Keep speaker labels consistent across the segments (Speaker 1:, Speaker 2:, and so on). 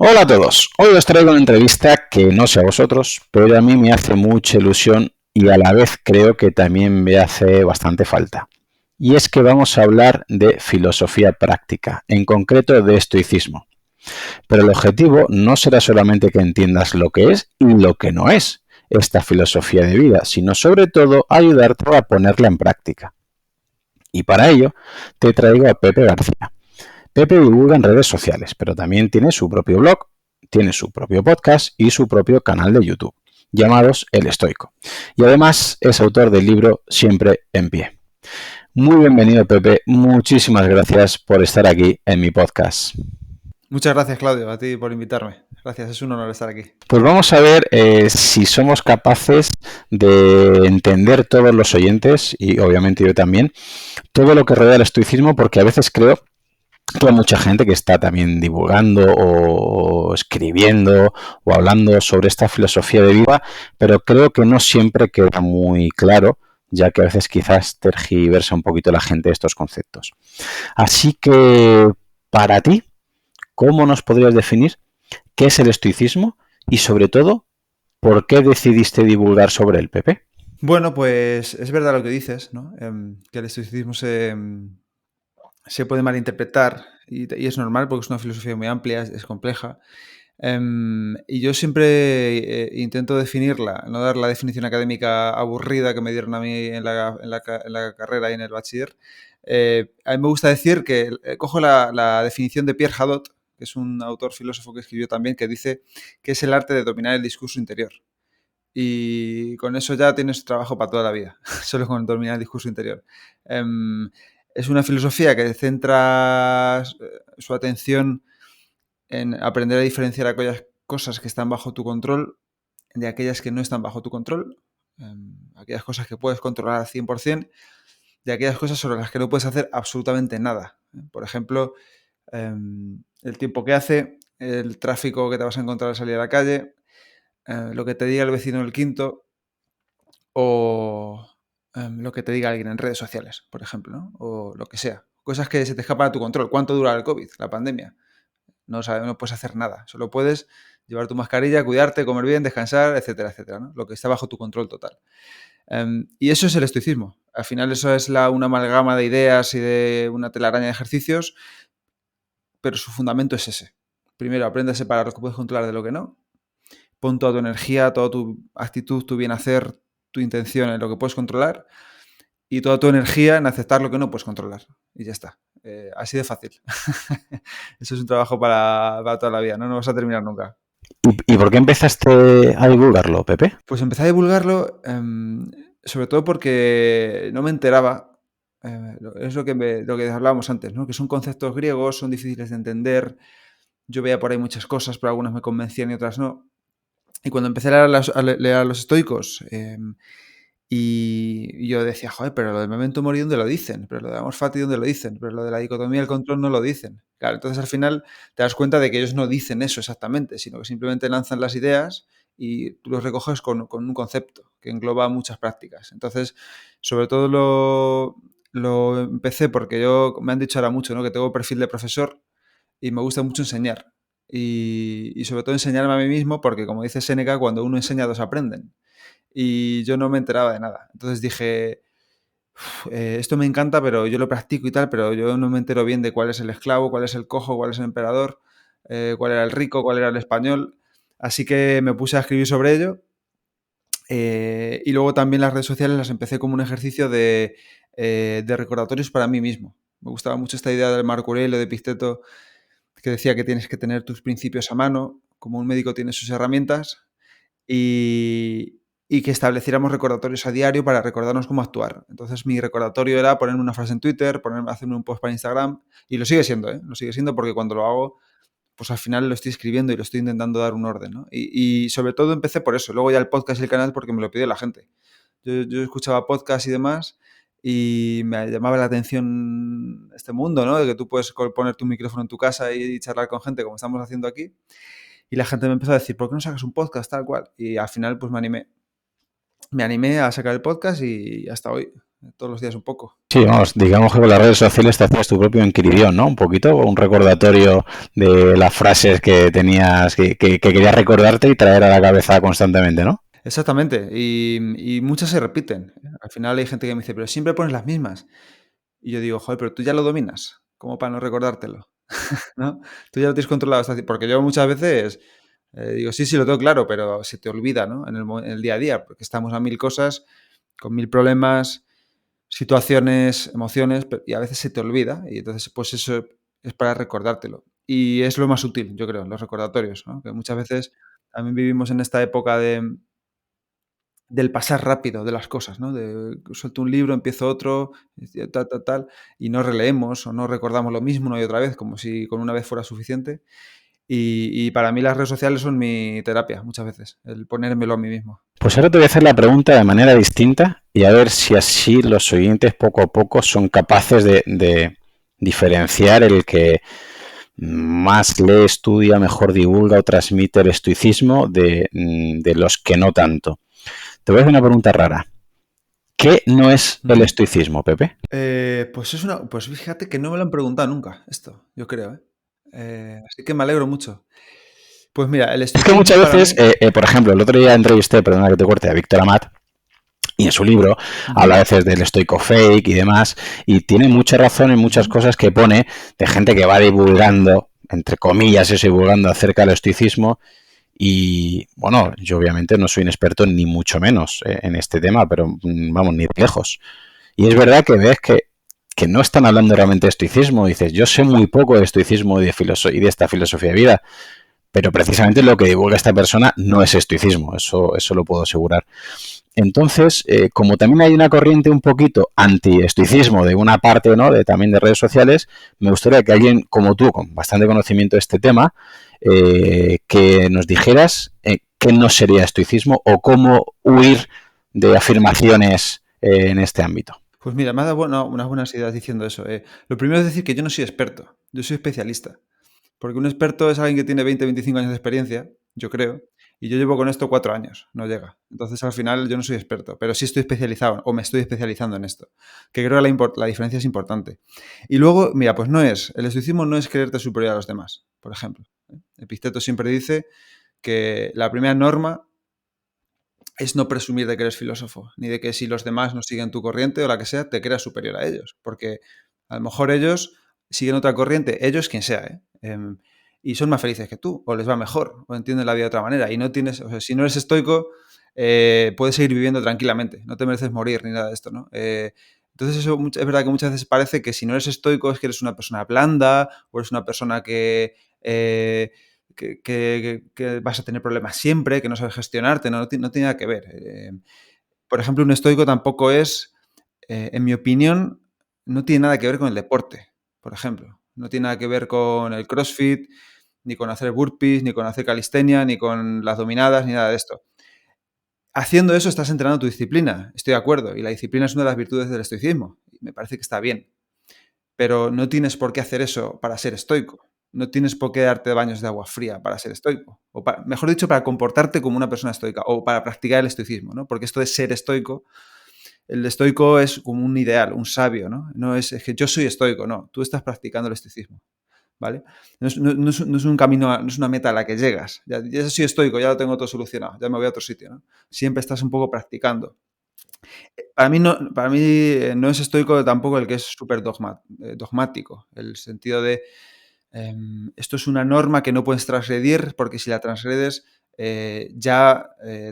Speaker 1: Hola a todos, hoy os traigo una entrevista que no sé a vosotros, pero a mí me hace mucha ilusión y a la vez creo que también me hace bastante falta. Y es que vamos a hablar de filosofía práctica, en concreto de estoicismo. Pero el objetivo no será solamente que entiendas lo que es y lo que no es esta filosofía de vida, sino sobre todo ayudarte a ponerla en práctica. Y para ello te traigo a Pepe García. Pepe divulga en redes sociales, pero también tiene su propio blog, tiene su propio podcast y su propio canal de YouTube, llamados El Estoico. Y además es autor del libro Siempre en pie. Muy bienvenido, Pepe. Muchísimas gracias por estar aquí en mi podcast.
Speaker 2: Muchas gracias, Claudio, a ti por invitarme. Gracias, es un honor estar aquí.
Speaker 1: Pues vamos a ver si somos capaces de entender todos los oyentes, y obviamente yo también, todo lo que rodea el estoicismo, porque a veces creo que hay mucha gente que está también divulgando o escribiendo o hablando sobre esta filosofía de vida, pero creo que no siempre queda muy claro, ya que a veces quizás tergiversa un poquito la gente estos conceptos. Así que, para ti, ¿cómo nos podrías definir qué es el estoicismo y, sobre todo, por qué decidiste divulgar sobre él, Pepe?
Speaker 2: Bueno, pues es verdad lo que dices, ¿no? Que el estoicismo se puede malinterpretar y es normal porque es una filosofía muy amplia, es compleja. Y yo siempre intento definirla, no dar la definición académica aburrida que me dieron a mí en la carrera y en el bachiller. A mí me gusta decir que cojo la definición de Pierre Hadot, que es un autor filósofo que escribió también, que dice que es el arte de dominar el discurso interior. Y con eso ya tienes trabajo para toda la vida, solo con dominar el discurso interior. Es una filosofía que centra su atención en aprender a diferenciar aquellas cosas que están bajo tu control de aquellas que no están bajo tu control, aquellas cosas que puedes controlar al 100%, de aquellas cosas sobre las que no puedes hacer absolutamente nada. Por ejemplo, el tiempo que hace, el tráfico que te vas a encontrar al salir a la calle, lo que te diga el vecino del quinto o lo que te diga alguien en redes sociales, por ejemplo, ¿no? O lo que sea. Cosas que se te escapan a tu control. ¿Cuánto dura el COVID, la pandemia? No sabes, no puedes hacer nada. Solo puedes llevar tu mascarilla, cuidarte, comer bien, descansar, etcétera, etcétera, ¿no? Lo que está bajo tu control total. Y eso es el estoicismo. Al final eso es una amalgama de ideas y de una telaraña de ejercicios, pero su fundamento es ese. Primero, aprende a separar lo que puedes controlar de lo que no. Pon toda tu energía, toda tu actitud, tu bien hacer, tu intención en lo que puedes controlar y toda tu energía en aceptar lo que no puedes controlar. Y ya está. Así de fácil. Eso es un trabajo para toda la vida, ¿no? No vas a terminar nunca.
Speaker 1: ¿Y por qué empezaste a divulgarlo, Pepe?
Speaker 2: Pues empecé a divulgarlo sobre todo porque no me enteraba. Es lo que hablábamos antes, ¿no? Que son conceptos griegos, son difíciles de entender. Yo veía por ahí muchas cosas, pero algunas me convencían y otras no. Y cuando empecé a leer a los estoicos, y yo decía, joder, pero lo del memento mori, ¿dónde lo dicen? Pero lo de amor fati, ¿dónde lo dicen? Pero lo de la dicotomía del control no lo dicen. Claro, entonces al final te das cuenta de que ellos no dicen eso exactamente, sino que simplemente lanzan las ideas y tú los recoges con un concepto que engloba muchas prácticas. Entonces, sobre todo lo empecé porque me han dicho ahora mucho, ¿no? Que tengo perfil de profesor y me gusta mucho enseñar. Y sobre todo enseñarme a mí mismo porque, como dice Séneca, cuando uno enseña, dos aprenden. Y yo no me enteraba de nada. Entonces dije, esto me encanta, pero yo lo practico y tal, pero yo no me entero bien de cuál es el esclavo, cuál es el cojo, cuál es el emperador, cuál era el rico, cuál era el español. Así que me puse a escribir sobre ello. Y luego también las redes sociales las empecé como un ejercicio de recordatorios para mí mismo. Me gustaba mucho esta idea del Marco Aurelio, de Epicteto, que decía que tienes que tener tus principios a mano, como un médico tiene sus herramientas, y que estableciéramos recordatorios a diario para recordarnos cómo actuar. Entonces mi recordatorio era ponerme una frase en Twitter, hacerme un post para Instagram, y lo sigue siendo, ¿eh? Lo sigue siendo porque cuando lo hago, pues al final lo estoy escribiendo y lo estoy intentando dar un orden, ¿no? Y sobre todo empecé por eso, luego ya el podcast y el canal porque me lo pidió la gente. Yo escuchaba podcast y demás y me llamaba la atención este mundo, ¿no? De que tú puedes poner tu micrófono en tu casa y charlar con gente como estamos haciendo aquí. Y la gente me empezó a decir, ¿por qué no sacas un podcast tal cual? Y al final pues me animé a sacar el podcast y hasta hoy. todos los días un poco.
Speaker 1: Sí, vamos, digamos que con las redes sociales te hacías tu propio encridión, ¿no? Un poquito, un recordatorio de las frases que tenías, que querías recordarte y traer a la cabeza constantemente, ¿no?
Speaker 2: Exactamente, y muchas se repiten. Al final hay gente que me dice, pero siempre pones las mismas. Y yo digo, joder, pero tú ya lo dominas, como para no recordártelo, ¿no? Tú ya lo tienes controlado, porque yo muchas veces digo, sí, sí, lo tengo claro, pero se te olvida, ¿no? En el día a día, porque estamos a mil cosas, con mil problemas, situaciones, emociones, y a veces se te olvida, y entonces, pues eso es para recordártelo. Y es lo más útil, yo creo, los recordatorios, ¿no? Que muchas veces también vivimos en esta época del pasar rápido de las cosas, ¿no? De suelto un libro, empiezo otro, tal, tal, tal, y no releemos o no recordamos lo mismo una y otra vez, como si con una vez fuera suficiente. Y para mí las redes sociales son mi terapia, muchas veces, el ponérmelo a mí mismo.
Speaker 1: Pues ahora te voy a hacer la pregunta de manera distinta y a ver si así los oyentes poco a poco son capaces de diferenciar el que más lee, estudia, mejor divulga o transmite el estoicismo de los que no tanto. Te voy a hacer una pregunta rara. ¿Qué no es el estoicismo, Pepe?
Speaker 2: Pues fíjate que no me lo han preguntado nunca, esto, yo creo, ¿eh? Así que me alegro mucho. Pues mira, el
Speaker 1: Es que
Speaker 2: estoicismo
Speaker 1: muchas
Speaker 2: para
Speaker 1: veces,
Speaker 2: mí.
Speaker 1: por ejemplo, el otro día entrevisté, perdona que te corte, a Víctor Amat, y en su libro habla a
Speaker 2: Ujú,
Speaker 1: veces del estoico fake y demás, y tiene mucha razón en muchas
Speaker 2: ujú,
Speaker 1: cosas que pone de gente que va divulgando, entre comillas, eso, divulgando acerca del estoicismo. Y bueno, yo obviamente no soy un experto ni mucho menos en este tema, pero vamos, ni de lejos. Y es verdad que ves que no están hablando realmente de estoicismo. Dices, yo sé muy poco de estoicismo y de esta filosofía de vida, pero precisamente lo que divulga esta persona no es estoicismo, eso lo puedo asegurar. Entonces, como también hay una corriente un poquito anti-estoicismo de una parte, ¿no?, también de redes sociales, me gustaría que alguien como tú, con bastante conocimiento de este tema, que nos dijeras qué no sería estoicismo o cómo huir de afirmaciones en este ámbito.
Speaker 2: Pues mira, me ha dado unas buenas ideas diciendo eso. Lo primero es decir que yo no soy experto, yo soy especialista. Porque un experto es alguien que tiene 20, 25 años de experiencia, yo creo, y yo llevo con esto 4 años, no llega. Entonces, al final, yo no soy experto, pero sí estoy especializado o me estoy especializando en esto, que creo que la diferencia es importante. Y luego, mira, pues el estoicismo no es creerte superior a los demás, por ejemplo. Epicteto siempre dice que la primera norma es no presumir de que eres filósofo, ni de que si los demás no siguen tu corriente o la que sea, te creas superior a ellos, porque a lo mejor ellos siguen otra corriente, ellos quien sea, ¿eh? Y son más felices que tú, o les va mejor, o entienden la vida de otra manera, y no tienes, o sea, si no eres estoico, puedes seguir viviendo tranquilamente, no te mereces morir ni nada de esto, ¿no? Entonces eso es verdad que muchas veces parece que si no eres estoico es que eres una persona blanda, o eres una persona que vas a tener problemas siempre, que no sabes gestionarte, no tiene nada que ver. Por ejemplo, un estoico tampoco es, en mi opinión, no tiene nada que ver con el deporte, por ejemplo. No tiene nada que ver con el CrossFit, ni con hacer burpees, ni con hacer calistenia, ni con las dominadas, ni nada de esto. Haciendo eso estás entrenando tu disciplina, estoy de acuerdo, y la disciplina es una de las virtudes del estoicismo, y me parece que está bien. Pero no tienes por qué hacer eso para ser estoico. No tienes por qué darte baños de agua fría para ser estoico. Mejor dicho, para comportarte como una persona estoica o para practicar el estoicismo, ¿no? Porque esto de ser estoico, el estoico es como un ideal, un sabio, ¿no? No es que yo soy estoico, no. Tú estás practicando el estoicismo, ¿vale? No es un camino, no es una meta a la que llegas. Ya soy estoico, ya lo tengo todo solucionado, ya me voy a otro sitio, ¿no? Siempre estás un poco practicando. Para mí no es estoico tampoco el que es súper dogmático, el sentido de esto es una norma que no puedes transgredir porque si la transgredes te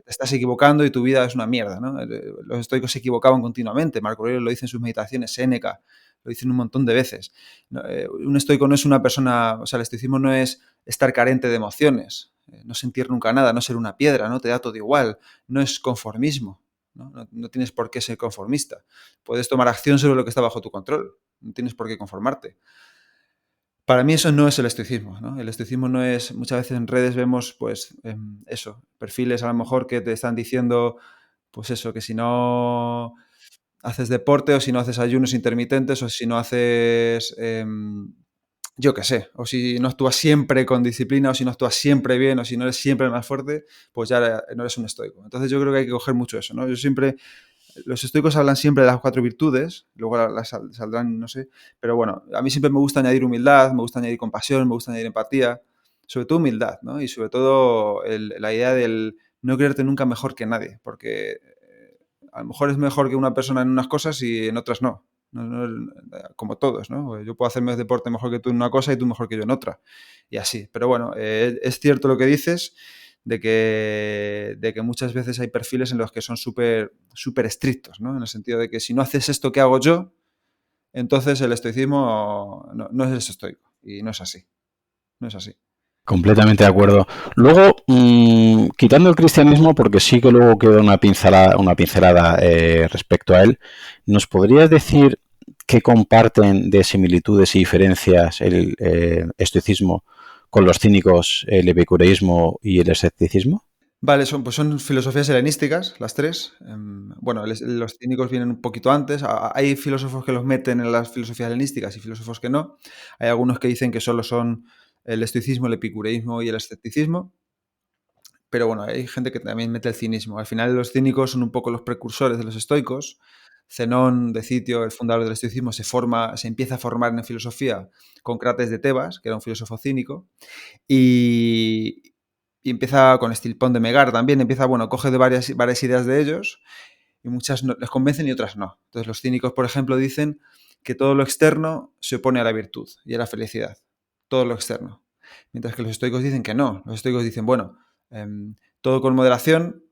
Speaker 2: estás equivocando y tu vida es una mierda, ¿no? Los estoicos se equivocaban continuamente, Marco Aurelio lo dice en sus meditaciones, Séneca lo dice un montón de veces. Un estoico no es una persona, o sea, el estoicismo no es estar carente de emociones, no sentir nunca nada, no ser una piedra, ¿no? Te da todo igual, no es conformismo. No tienes por qué ser conformista. Puedes tomar acción sobre lo que está bajo tu control. No tienes por qué conformarte. Para mí eso no es el estoicismo, ¿no? El estoicismo no es, muchas veces en redes vemos, pues, eso, perfiles a lo mejor que te están diciendo, pues eso, que si no haces deporte o si no haces ayunos intermitentes o si no haces, yo qué sé, o si no actúas siempre con disciplina o si no actúas siempre bien o si no eres siempre el más fuerte, pues ya no eres un estoico. Entonces yo creo que hay que coger mucho eso, ¿no? Yo siempre Los estoicos hablan siempre de las 4 virtudes, luego las saldrán, no sé, pero bueno, a mí siempre me gusta añadir humildad, me gusta añadir compasión, me gusta añadir empatía, sobre todo humildad, ¿no? Y sobre todo la idea del no creerte nunca mejor que nadie, porque a lo mejor es mejor que una persona en unas cosas y en otras no. Como todos, ¿no? Yo puedo hacerme deporte mejor que tú en una cosa y tú mejor que yo en otra. Y así. Pero bueno, es cierto lo que dices de que muchas veces hay perfiles en los que son súper estrictos, ¿no? En el sentido de que si no haces esto que hago yo, entonces el estoicismo no es estoico. Y no es así. No es así.
Speaker 1: Completamente de acuerdo. Luego, quitando el cristianismo, porque sí que luego quedó una pincelada respecto a él, ¿nos podrías decir qué comparten de similitudes y diferencias el estoicismo con los cínicos, el epicureísmo y el escepticismo?
Speaker 2: Vale, son filosofías helenísticas, las tres. Bueno, los cínicos vienen un poquito antes. Hay filósofos que los meten en las filosofías helenísticas y filósofos que no. Hay algunos que dicen que solo son el estoicismo, el epicureísmo y el escepticismo. Pero bueno, hay gente que también mete el cinismo. Al final los cínicos son un poco los precursores de los estoicos. Zenón de Citio, el fundador del estoicismo, se empieza a formar en filosofía con Crates de Tebas, que era un filósofo cínico. Y empieza con Estilpón de Megar también, coge de varias ideas de ellos y muchas les convencen y otras no. Entonces los cínicos, por ejemplo, dicen que todo lo externo se opone a la virtud y a la felicidad. Todo lo externo. Mientras que los estoicos dicen que no. Los estoicos dicen, bueno, todo con moderación,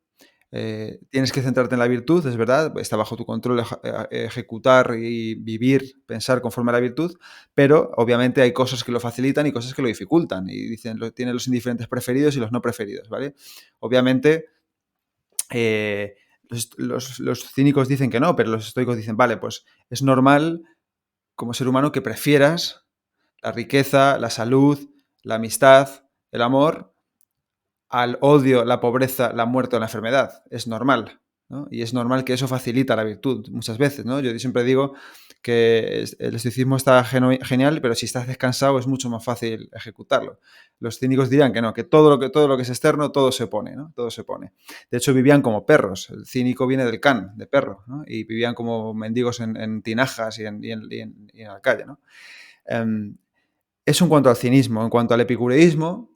Speaker 2: tienes que centrarte en la virtud, es verdad, está bajo tu control ejecutar y vivir, pensar conforme a la virtud, pero obviamente hay cosas que lo facilitan y cosas que lo dificultan. Y dicen, tiene los indiferentes preferidos y los no preferidos, ¿vale? Obviamente, los cínicos dicen que no, pero los estoicos dicen, vale, pues es normal como ser humano que prefieras la riqueza, la salud, la amistad, el amor, al odio, la pobreza, la muerte o la enfermedad. Es normal, ¿no? Y es normal que eso facilita la virtud muchas veces, ¿no? Yo siempre digo que el estoicismo está genial, pero si estás descansado es mucho más fácil ejecutarlo. Los cínicos dirían que no, que todo lo que es externo, todo se opone, ¿no? Todo se opone. De hecho, vivían como perros. El cínico viene del can, de perro, ¿no? Y vivían como mendigos en tinajas y en la calle, ¿no? Eso en cuanto al cinismo. En cuanto al epicureísmo,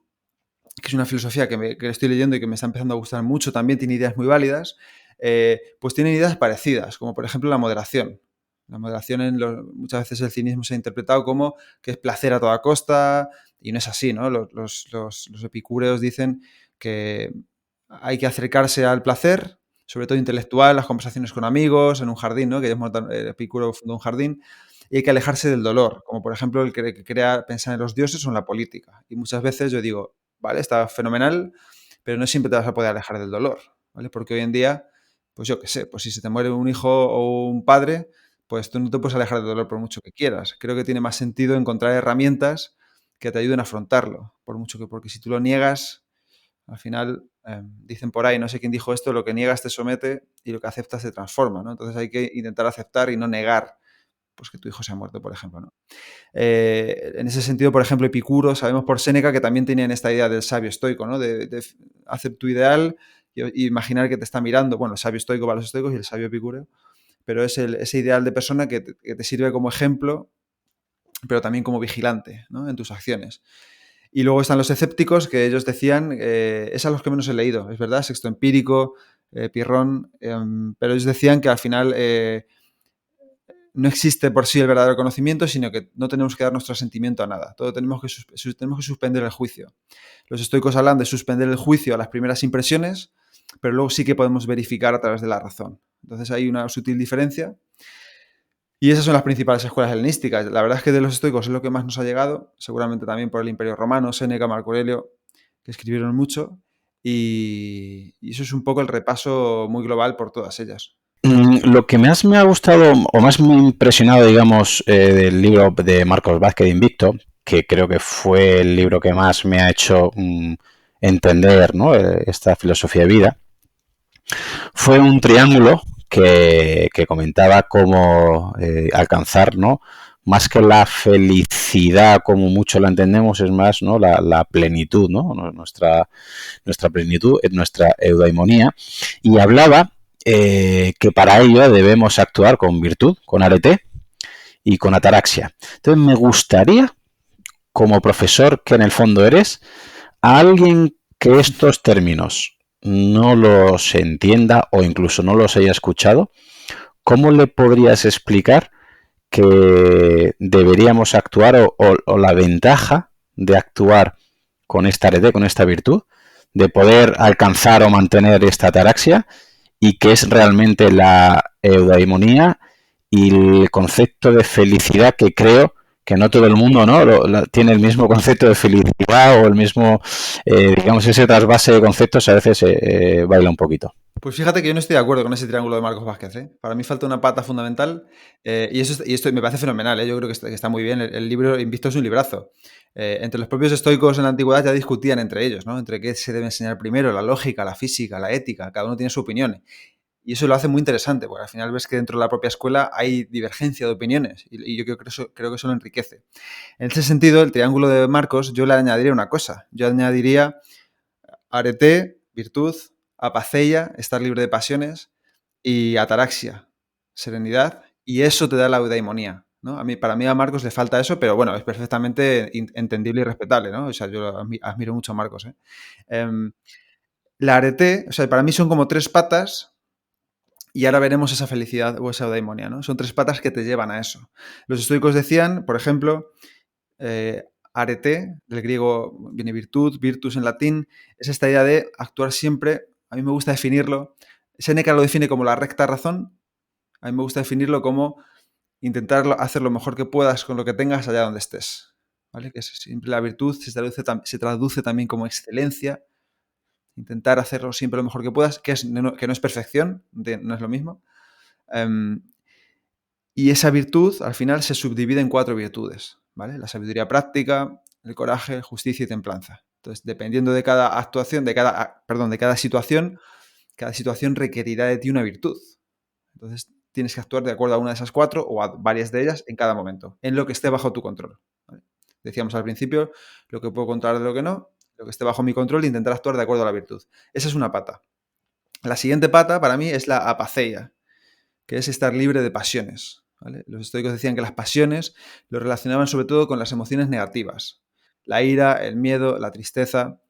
Speaker 2: que es una filosofía que estoy leyendo y que me está empezando a gustar mucho, también tiene ideas muy válidas, pues tienen ideas parecidas, como por ejemplo la moderación. La moderación, muchas veces el cinismo se ha interpretado como que es placer a toda costa, y no es así, ¿no? Los epicúreos dicen que hay que acercarse al placer, sobre todo intelectual, las conversaciones con amigos, en un jardín, ¿no? Que el Epicuro fundó un jardín, y hay que alejarse del dolor, como por ejemplo el que crea pensar en los dioses o en la política. Y muchas veces yo digo, ¿vale? Está fenomenal, pero no siempre te vas a poder alejar del dolor, ¿vale? Porque hoy en día, pues yo qué sé, pues si se te muere un hijo o un padre, pues tú no te puedes alejar del dolor por mucho que quieras. Creo que tiene más sentido encontrar herramientas que te ayuden a afrontarlo, porque si tú lo niegas, al final, dicen por ahí, no sé quién dijo esto, lo que niegas te somete y lo que aceptas te transforma, ¿no? Entonces hay que intentar aceptar y no negar, pues que tu hijo se ha muerto, por ejemplo, ¿no? En ese sentido, por ejemplo, Epicuro, sabemos por Séneca que también tenían esta idea del sabio estoico, ¿no? De hacer tu ideal y imaginar que te está mirando. Bueno, el sabio estoico para los estoicos y el sabio epicúreo, pero es ese ideal de persona que te sirve como ejemplo, pero también como vigilante, ¿no? En tus acciones. Y luego están los escépticos, que ellos decían, es a los que menos he leído, es verdad, Sexto Empírico, Pirrón, pero ellos decían que al final no existe por sí el verdadero conocimiento, sino que no tenemos que dar nuestro sentimiento a nada. Todo tenemos que suspender el juicio. Los estoicos hablan de suspender el juicio a las primeras impresiones, pero luego sí que podemos verificar a través de la razón. Entonces hay una sutil diferencia. Y esas son las principales escuelas helenísticas. La verdad es que de los estoicos es lo que más nos ha llegado, seguramente también por el Imperio Romano, Séneca, Marco Aurelio, que escribieron mucho. Y eso es un poco el repaso muy global por todas ellas.
Speaker 1: Lo que más me ha gustado o más me ha impresionado, digamos, del libro de Marcos Vázquez de Invicto, que creo que fue el libro que más me ha hecho entender, ¿no? Esta filosofía de vida, fue un triángulo que comentaba cómo alcanzar, ¿no? Más que la felicidad como mucho la entendemos, es más, ¿no? La plenitud, ¿no? Nuestra plenitud, nuestra eudaimonía. Y hablaba que para ello debemos actuar con virtud, con arete y con ataraxia. Entonces me gustaría, como profesor que en el fondo eres, a alguien que estos términos no los entienda o incluso no los haya escuchado, ¿cómo le podrías explicar que deberíamos actuar o la ventaja de actuar con esta arete, con esta virtud, de poder alcanzar o mantener esta ataraxia y qué es realmente la eudaimonía y el concepto de felicidad que creo que no todo el mundo no tiene el mismo concepto de felicidad o el mismo, digamos, ese trasvase de conceptos a veces baila un poquito.
Speaker 2: Pues fíjate que yo no estoy de acuerdo con ese triángulo de Marcos Vázquez, ¿eh? Para mí falta una pata fundamental y esto me parece fenomenal, ¿eh? Yo creo que está muy bien. El libro Invicto es un librazo. Entre los propios estoicos en la antigüedad ya discutían entre ellos, ¿no? Entre qué se debe enseñar primero, la lógica, la física, la ética. Cada uno tiene su opinión. Y eso lo hace muy interesante, porque al final ves que dentro de la propia escuela hay divergencia de opiniones y yo creo que eso lo enriquece. En ese sentido, el triángulo de Marcos, yo le añadiría una cosa. Yo añadiría arete, virtud, apaceia, estar libre de pasiones, y ataraxia, serenidad, y eso te da la eudaimonía, ¿no? Para mí a Marcos le falta eso, pero bueno, es perfectamente entendible y respetable, ¿no? O sea, yo admiro mucho a Marcos, ¿eh? La arete, o sea, para mí son como tres patas y ahora veremos esa felicidad o esa eudaimonia, ¿no? Son tres patas que te llevan a eso. Los estoicos decían, por ejemplo, arete, del griego viene virtud, virtus en latín, es esta idea de actuar siempre, a mí me gusta definirlo, Séneca lo define como la recta razón, a mí me gusta definirlo como intentar hacer lo mejor que puedas con lo que tengas allá donde estés, ¿vale? Que siempre la virtud se traduce también como excelencia, intentar hacerlo siempre lo mejor que puedas, que no es perfección, no es lo mismo. Y esa virtud al final se subdivide en 4 virtudes, ¿vale? La sabiduría práctica, el coraje, justicia y templanza. Entonces, dependiendo de cada actuación, de cada situación requerirá de ti una virtud. Entonces, tienes que actuar de acuerdo a una de esas 4 o a varias de ellas en cada momento, en lo que esté bajo tu control, ¿vale? Decíamos al principio, lo que puedo controlar de lo que no, lo que esté bajo mi control, intentar actuar de acuerdo a la virtud. Esa es una pata. La siguiente pata para mí es la apaceia, que es estar libre de pasiones, ¿vale? Los estoicos decían que las pasiones lo relacionaban sobre todo con las emociones negativas. La ira, el miedo, la tristeza.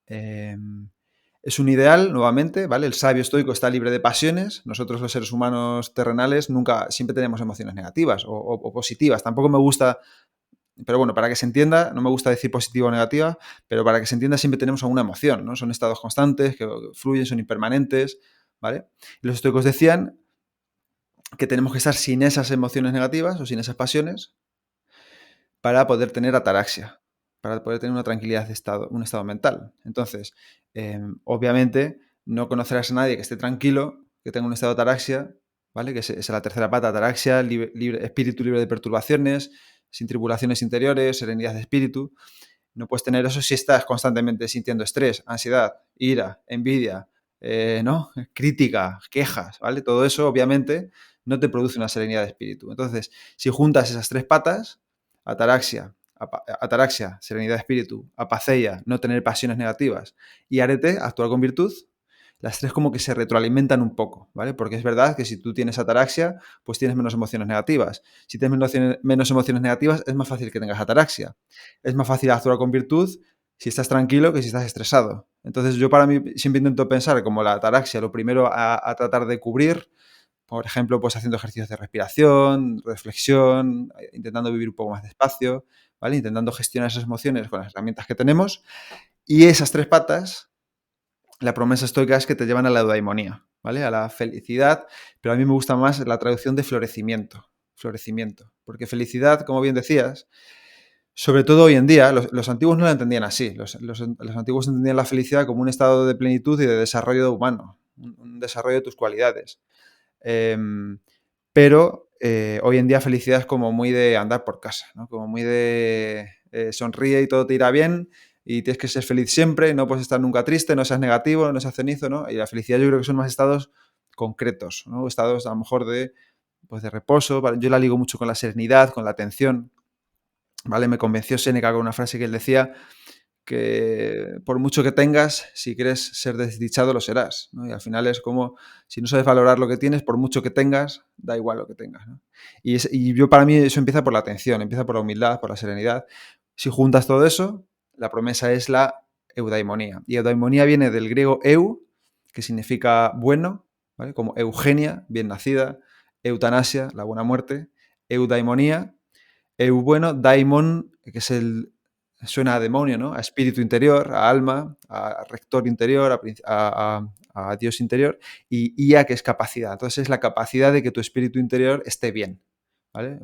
Speaker 2: Es un ideal, nuevamente, ¿vale? El sabio estoico está libre de pasiones. Nosotros los seres humanos terrenales siempre tenemos emociones negativas o positivas. Tampoco me gusta, pero bueno, para que se entienda, no me gusta decir positiva o negativa, pero para que se entienda siempre tenemos alguna emoción, ¿no? Son estados constantes que fluyen, son impermanentes, ¿vale? Y los estoicos decían que tenemos que estar sin esas emociones negativas o sin esas pasiones para poder tener ataraxia, para poder tener una tranquilidad de estado, un estado mental. Entonces, obviamente, no conocerás a nadie que esté tranquilo, que tenga un estado de ataraxia, ¿vale? Que es la tercera pata, ataraxia, espíritu libre de perturbaciones, sin tribulaciones interiores, serenidad de espíritu. No puedes tener eso si estás constantemente sintiendo estrés, ansiedad, ira, envidia, ¿no? Crítica, quejas, ¿vale? Todo eso, obviamente, no te produce una serenidad de espíritu. Entonces, si juntas esas tres patas, ataraxia, serenidad de espíritu, apaceia, no tener pasiones negativas, y arete, actuar con virtud, las tres como que se retroalimentan un poco, ¿vale? Porque es verdad que si tú tienes ataraxia, pues tienes menos emociones negativas. Si tienes menos emociones negativas, es más fácil que tengas ataraxia. Es más fácil actuar con virtud si estás tranquilo que si estás estresado. Entonces yo para mí siempre intento pensar como la ataraxia, lo primero a tratar de cubrir, por ejemplo, pues haciendo ejercicios de respiración, reflexión, intentando vivir un poco más despacio, ¿vale? Intentando gestionar esas emociones con las herramientas que tenemos. Y esas tres patas, la promesa estoica es que te llevan a la eudaimonía, ¿vale? A la felicidad, pero a mí me gusta más la traducción de florecimiento, porque felicidad, como bien decías, sobre todo hoy en día, los antiguos no la entendían así, los antiguos entendían la felicidad como un estado de plenitud y de desarrollo humano, un desarrollo de tus cualidades. Pero hoy en día felicidad es como muy de andar por casa, ¿no? Como muy de sonríe y todo te irá bien y tienes que ser feliz siempre, no puedes estar nunca triste, no seas negativo, no seas cenizo, ¿no? Y la felicidad yo creo que son más estados concretos, ¿no? Estados a lo mejor pues de reposo. ¿Vale? Yo la ligo mucho con la serenidad, con la atención, ¿vale? Me convenció Séneca con una frase que él decía que por mucho que tengas, si quieres ser desdichado, lo serás, ¿no? Y al final es como, si no sabes valorar lo que tienes, por mucho que tengas, da igual lo que tengas, ¿no? Y yo, para mí, eso empieza por la atención, empieza por la humildad, por la serenidad. Si juntas todo eso, la promesa es la eudaimonía. Y eudaimonía viene del griego que significa bueno, ¿vale? Como Eugenia, bien nacida, eutanasia, la buena muerte, eudaimonía, bueno, daimon, que es suena a demonio, ¿no? A espíritu interior, a alma, a rector interior, a Dios interior, y IA, que es capacidad. Entonces es la capacidad de que tu espíritu interior esté bien, ¿vale?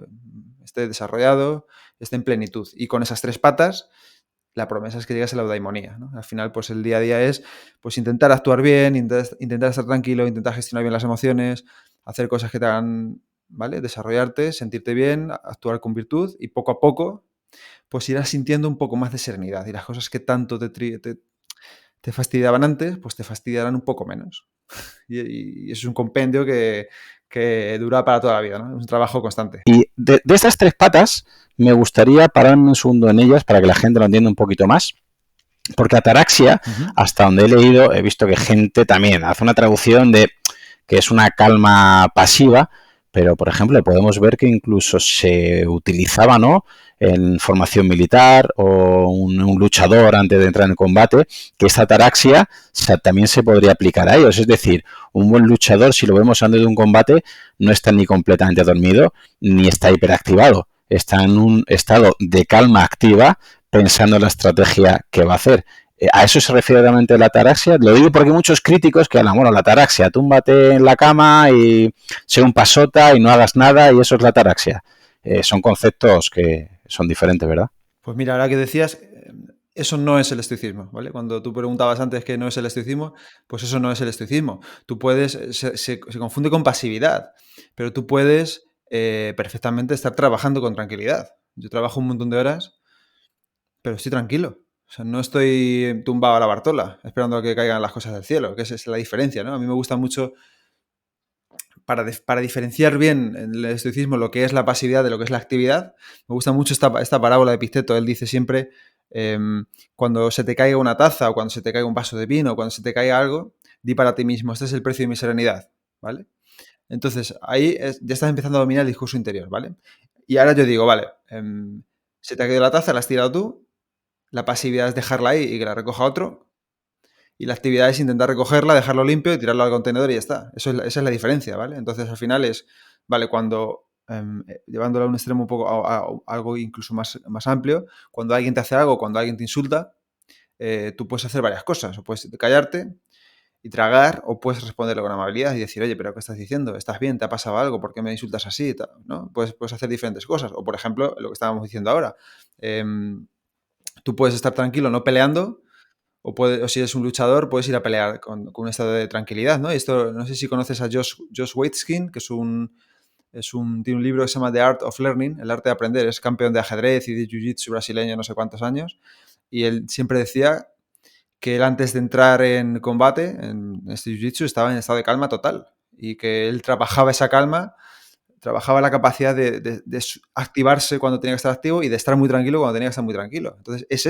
Speaker 2: Esté desarrollado, esté en plenitud. Y con esas tres patas, la promesa es que llegas a la eudaimonía, ¿no? Al final, pues el día a día es pues intentar actuar bien, intentar estar tranquilo, intentar gestionar bien las emociones, hacer cosas que te hagan, ¿vale? Desarrollarte, sentirte bien, actuar con virtud, y poco a poco pues irás sintiendo un poco más de serenidad, y las cosas que tanto te fastidiaban antes, pues te fastidiarán un poco menos. Y eso es un compendio que dura para toda la vida, ¿no? Es un trabajo constante.
Speaker 1: Y de estas tres patas, me gustaría pararme un segundo en ellas para que la gente lo entienda un poquito más. Porque ataraxia, hasta donde he leído, he visto que gente también hace una traducción de que es una calma pasiva, pero por ejemplo podemos ver que incluso se utilizaba, ¿no?, en formación militar o un luchador antes de entrar en combate, que esta ataraxia también se podría aplicar a ellos. Es decir, un buen luchador, si lo vemos antes de un combate, no está ni completamente dormido ni está hiperactivado. Está en un estado de calma activa pensando en la estrategia que va a hacer. ¿A eso se refiere realmente la ataraxia? Lo digo porque hay muchos críticos que hablan, bueno, la ataraxia, túmbate en la cama y sé un pasota y no hagas nada y eso es la ataraxia. Son conceptos que son diferentes, ¿verdad?
Speaker 2: Pues mira, ahora que decías, eso no es el estoicismo, ¿vale? Cuando tú preguntabas antes qué no es el estoicismo, pues eso no es el estoicismo. Tú puedes, se confunde con pasividad, pero tú puedes perfectamente estar trabajando con tranquilidad. Yo trabajo un montón de horas, pero estoy tranquilo. O sea, no estoy tumbado a la Bartola esperando a que caigan las cosas del cielo, que esa es la diferencia, ¿no? A mí me gusta mucho, para diferenciar bien en el estoicismo lo que es la pasividad de lo que es la actividad, me gusta mucho esta parábola de Epicteto. Él dice siempre, cuando se te caiga una taza o cuando se te caiga un vaso de vino o cuando se te caiga algo, di para ti mismo, este es el precio de mi serenidad, ¿vale? Entonces, ahí ya estás empezando a dominar el discurso interior, ¿vale? Y ahora yo digo, vale, se te ha caído la taza, la has tirado tú, la pasividad es dejarla ahí y que la recoja otro, y la actividad es intentar recogerla, dejarlo limpio y tirarlo al contenedor y ya está. Esa es la diferencia, ¿vale? Entonces, al final es, vale, cuando, llevándolo a un extremo un poco, a algo incluso más amplio, cuando alguien te hace algo, cuando alguien te insulta, tú puedes hacer varias cosas. O puedes callarte y tragar, o puedes responderle con amabilidad y decir, oye, pero ¿qué estás diciendo? ¿Estás bien? ¿Te ha pasado algo? ¿Por qué me insultas así? ¿No? Puedes hacer diferentes cosas. O, por ejemplo, lo que estábamos diciendo ahora, tú puedes estar tranquilo no peleando, o si eres un luchador, puedes ir a pelear con un estado de tranquilidad, ¿no? Y esto, no sé si conoces a Josh Waitzkin, que tiene un libro que se llama The Art of Learning, el arte de aprender. Es campeón de ajedrez y de jiu-jitsu brasileño no sé cuántos años. Y él siempre decía que él, antes de entrar en combate, en este jiu-jitsu, estaba en estado de calma total. Y que él trabajaba esa calma, trabajaba la capacidad de activarse cuando tenía que estar activo y de estar muy tranquilo cuando tenía que estar muy tranquilo. Entonces, es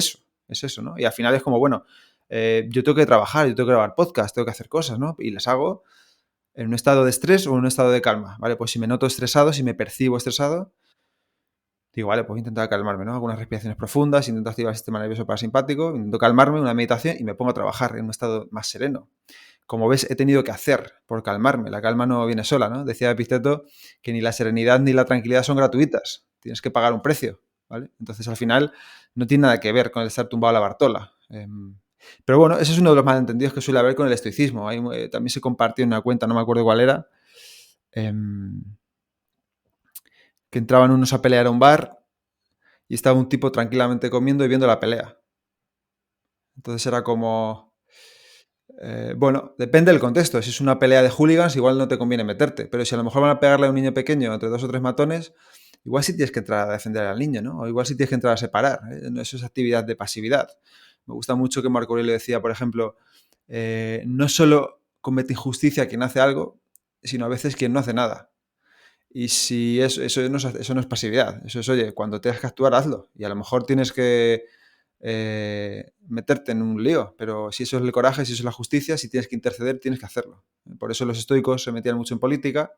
Speaker 2: eso, ¿no? Y al final es como, bueno, yo tengo que trabajar, yo tengo que grabar podcast, tengo que hacer cosas, ¿no? Y las hago en un estado de estrés o en un estado de calma, ¿vale? Pues si me noto estresado, si me percibo estresado, digo, vale, pues intentar calmarme, ¿no? Algunas respiraciones profundas, intento activar el sistema nervioso parasimpático, intento calmarme, una meditación, y me pongo a trabajar en un estado más sereno. Como ves, he tenido que hacer por calmarme. La calma no viene sola, ¿no? Decía Epicteto que ni la serenidad ni la tranquilidad son gratuitas. Tienes que pagar un precio, ¿vale? Entonces, al final, no tiene nada que ver con el estar tumbado a la Bartola. Pero bueno, ese es uno de los malentendidos que suele haber con el estoicismo. También se compartió en una cuenta, no me acuerdo cuál era, que entraban unos a pelear a un bar y estaba un tipo tranquilamente comiendo y viendo la pelea. Entonces era como... bueno, depende del contexto. Si es una pelea de hooligans, igual no te conviene meterte. Pero si a lo mejor van a pegarle a un niño pequeño entre 2 o 3 matones, igual sí tienes que entrar a defender al niño, ¿no? O igual sí tienes que entrar a separar. Eso es actividad de pasividad. Me gusta mucho que Marco Aurelio decía, por ejemplo, no solo comete injusticia quien hace algo, sino a veces quien no hace nada. Y si eso no es pasividad. Eso es, oye, cuando tengas que actuar, hazlo. Y a lo mejor tienes que meterte en un lío. Pero si eso es el coraje, si eso es la justicia, si tienes que interceder, tienes que hacerlo. Por eso los estoicos se metían mucho en política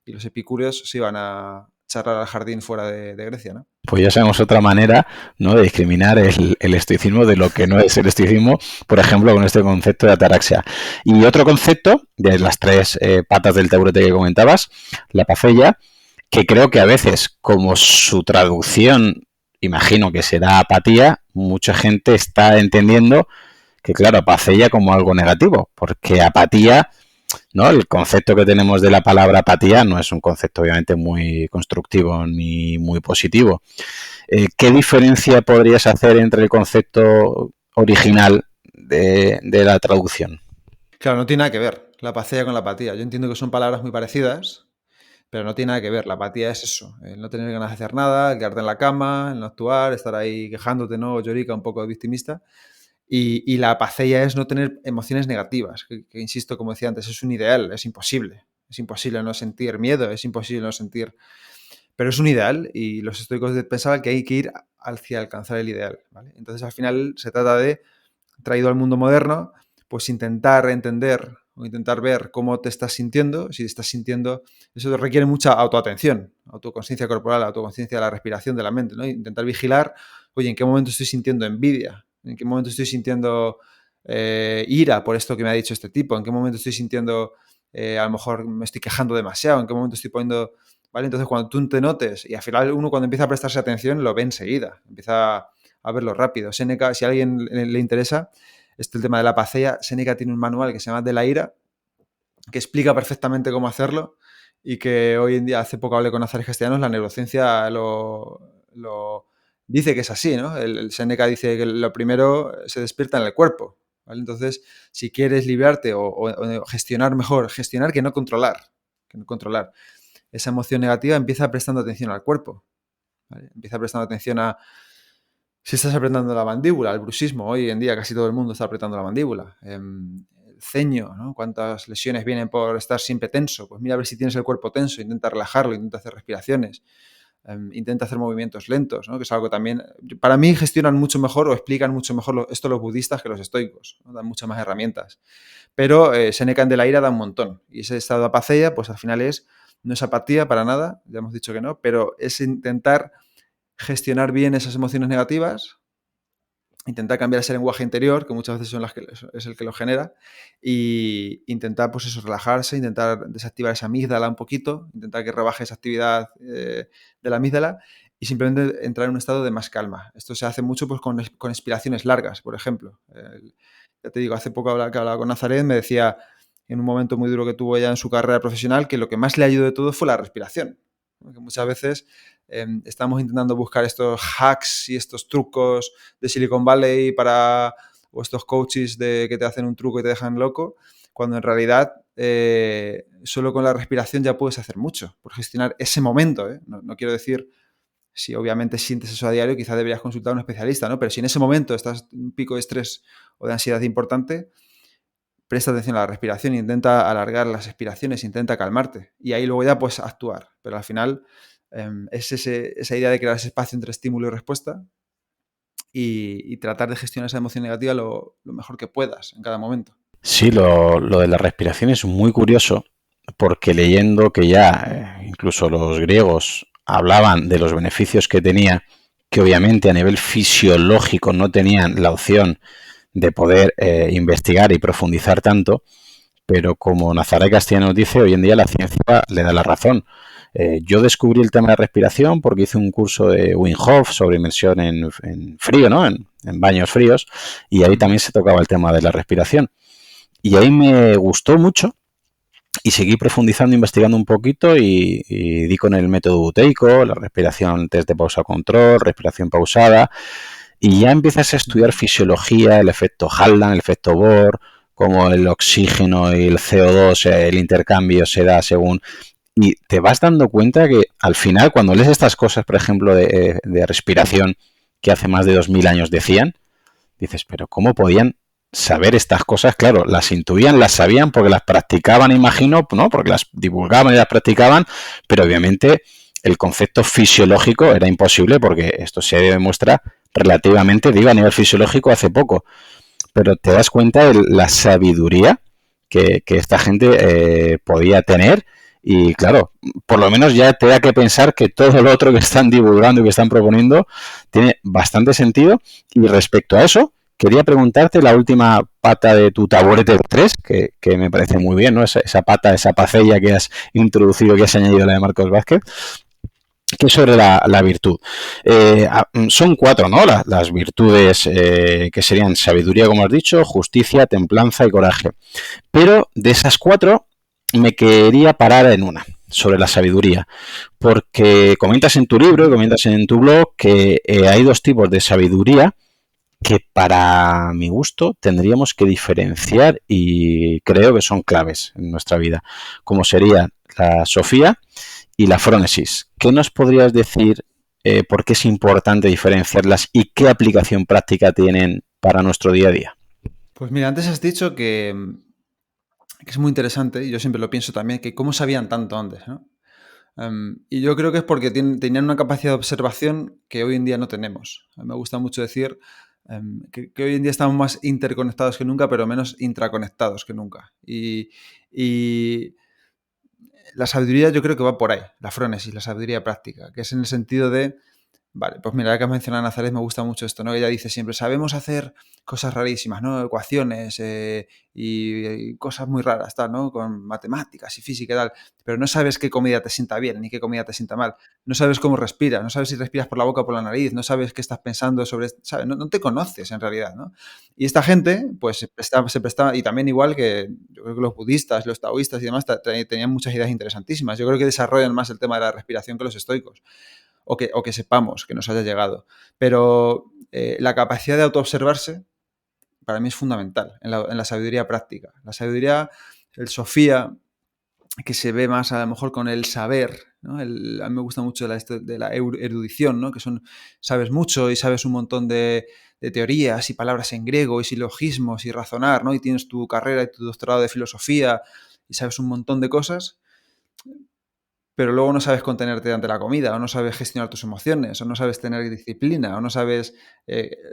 Speaker 2: y los epicúreos se iban a charlar al jardín fuera de Grecia, ¿no?
Speaker 1: Pues ya sabemos otra manera, ¿no?, de discriminar el estoicismo de lo que no es el estoicismo, por ejemplo, con este concepto de ataraxia. Y otro concepto, de las tres patas del taburete que comentabas, la paceia, que creo que a veces, como su traducción, imagino que será apatía, mucha gente está entendiendo que, claro, paceia como algo negativo, porque apatía, ¿no?, el concepto que tenemos de la palabra apatía no es un concepto obviamente muy constructivo ni muy positivo. ¿Qué diferencia podrías hacer entre el concepto original de la traducción?
Speaker 2: Claro, no tiene nada que ver la apacia con la apatía. Yo entiendo que son palabras muy parecidas, pero no tiene nada que ver. La apatía es eso, el no tener ganas de hacer nada, el quedarte en la cama, el no actuar, estar ahí quejándote, ¿no? Llorica, un poco victimista. Y la apaceia es no tener emociones negativas, que, insisto, como decía antes, es un ideal, es imposible. Es imposible no sentir miedo, es imposible no sentir... Pero es un ideal y los estoicos pensaban que hay que ir hacia alcanzar el ideal, ¿vale? Entonces, al final, se trata de, traído al mundo moderno, pues intentar entender o intentar ver cómo te estás sintiendo. Si te estás sintiendo... Eso requiere mucha autoatención, autoconsciencia corporal, autoconsciencia de la respiración, de la mente, ¿no? Intentar vigilar, oye, ¿en qué momento estoy sintiendo envidia? ¿En qué momento estoy sintiendo ira por esto que me ha dicho este tipo? ¿En qué momento estoy sintiendo, a lo mejor me estoy quejando demasiado? ¿En qué momento estoy poniendo...? ¿Vale? Entonces, cuando tú te notes, y al final uno cuando empieza a prestarse atención lo ve enseguida, empieza a verlo rápido. Séneca, si a alguien le interesa, el tema de la paceia, Séneca tiene un manual que se llama De la ira, que explica perfectamente cómo hacerlo y que hoy en día, hace poco hablé con Nazaret Castellanos, la neurociencia lo dice que es así, ¿no? El Séneca dice que lo primero se despierta en el cuerpo, ¿vale? Entonces, si quieres librarte o gestionar mejor, gestionar que no controlar esa emoción negativa, empieza prestando atención al cuerpo, ¿vale? Empieza prestando atención a si estás apretando la mandíbula, el bruxismo. Hoy en día casi todo el mundo está apretando la mandíbula. El ceño, ¿no? ¿Cuántas lesiones vienen por estar siempre tenso? Pues mira a ver si tienes el cuerpo tenso, intenta relajarlo, intenta hacer respiraciones, intenta hacer movimientos lentos, ¿no? Que es algo que también, para mí, gestionan mucho mejor o explican mucho mejor esto los budistas que los estoicos, ¿no? Dan muchas más herramientas. Pero Séneca de la ira da un montón. Y ese estado de apaceia, pues al final no es apatía para nada, ya hemos dicho que no, pero es intentar gestionar bien esas emociones negativas, intentar cambiar ese lenguaje interior, que muchas veces es el que lo genera, y intentar, pues eso, relajarse, intentar desactivar esa amígdala un poquito, intentar que rebaje esa actividad de la amígdala y simplemente entrar en un estado de más calma. Esto se hace mucho pues con expiraciones largas, por ejemplo. Ya te digo, hace poco que hablaba con Nazaret, me decía, en un momento muy duro que tuvo ella en su carrera profesional, que lo que más le ayudó de todo fue la respiración. Que muchas veces estamos intentando buscar estos hacks y estos trucos de Silicon Valley o estos coaches que te hacen un truco y te dejan loco, cuando en realidad solo con la respiración ya puedes hacer mucho por gestionar ese momento, ¿eh? No quiero decir, si obviamente sientes eso a diario, quizás deberías consultar a un especialista, ¿no? Pero si en ese momento estás en un pico de estrés o de ansiedad importante, presta atención a la respiración, intenta alargar las expiraciones, intenta calmarte y ahí luego ya puedes actuar. Pero al final es esa idea de crear ese espacio entre estímulo y respuesta y tratar de gestionar esa emoción negativa lo mejor que puedas en cada momento.
Speaker 1: Sí, lo de la respiración es muy curioso porque leyendo que ya incluso los griegos hablaban de los beneficios que tenía, que obviamente a nivel fisiológico no tenían la opción de poder investigar y profundizar tanto, pero como Nazaret Castellanos dice, hoy en día la ciencia le da la razón. Yo descubrí el tema de respiración porque hice un curso de Wim Hof sobre inmersión en frío, ¿no? En baños fríos, y ahí también se tocaba el tema de la respiración. Y ahí me gustó mucho y seguí profundizando, investigando un poquito y di con el método buteico, la respiración test de pausa control, respiración pausada, y ya empiezas a estudiar fisiología, el efecto Haldane, el efecto Bohr, cómo el oxígeno y el CO2, el intercambio se da según... Y te vas dando cuenta que al final, cuando lees estas cosas, por ejemplo, de respiración, que hace más de 2000 años decían, dices, pero ¿cómo podían saber estas cosas? Claro, las intuían, las sabían porque las practicaban, imagino, ¿no? Porque las divulgaban y las practicaban, pero obviamente el concepto fisiológico era imposible porque esto se demuestra relativamente, digo, a nivel fisiológico hace poco, pero te das cuenta de la sabiduría que esta gente podía tener y claro, por lo menos ya te da que pensar que todo lo otro que están divulgando y que están proponiendo tiene bastante sentido. Y respecto a eso, quería preguntarte la última pata de tu taburete 3, que me parece muy bien, ¿no? Esa pata, esa pacella que has introducido, que has añadido la de Marcos Vázquez, que es sobre la virtud. Son 4, ¿no? Las virtudes que serían sabiduría, como has dicho, justicia, templanza y coraje. Pero de esas 4 me quería parar en una, sobre la sabiduría, porque comentas en tu libro, comentas en tu blog que hay 2 tipos de sabiduría que para mi gusto tendríamos que diferenciar y creo que son claves en nuestra vida, como sería la sofía y la frónesis. ¿Qué nos podrías decir por qué es importante diferenciarlas y qué aplicación práctica tienen para nuestro día a día?
Speaker 2: Pues mira, antes has dicho que es muy interesante, y yo siempre lo pienso también, que cómo sabían tanto antes, ¿no? Y yo creo que es porque tenían una capacidad de observación que hoy en día no tenemos. Me gusta mucho decir que hoy en día estamos más interconectados que nunca, pero menos intraconectados que nunca. Y la sabiduría yo creo que va por ahí, la frónesis, la sabiduría práctica, que es en el sentido de, vale, pues mira, ya que has mencionado a Nazaret, me gusta mucho esto, ¿no? Ella dice siempre, sabemos hacer cosas rarísimas, ¿no? Ecuaciones y cosas muy raras, tal, ¿no? Con matemáticas y física y tal, pero no sabes qué comida te sienta bien ni qué comida te sienta mal. No sabes cómo respiras, no sabes si respiras por la boca o por la nariz, no sabes qué estás pensando sobre, ¿sabes? No te conoces en realidad, ¿no? Y esta gente, pues se prestaba, y también igual que yo creo que los budistas, los taoístas y demás tenían muchas ideas interesantísimas. Yo creo que desarrollan más el tema de la respiración que los estoicos o que sepamos que nos haya llegado. Pero la capacidad de autoobservarse para mí es fundamental en la sabiduría práctica. La sabiduría, el sofía, que se ve más a lo mejor con el saber, ¿no? A mí me gusta mucho de la erudición, ¿no? Que sabes mucho y sabes un montón de teorías y palabras en griego y silogismos y razonar, ¿no? Y tienes tu carrera y tu doctorado de filosofía y sabes un montón de cosas, pero luego no sabes contenerte ante la comida, o no sabes gestionar tus emociones, o no sabes tener disciplina, o no sabes,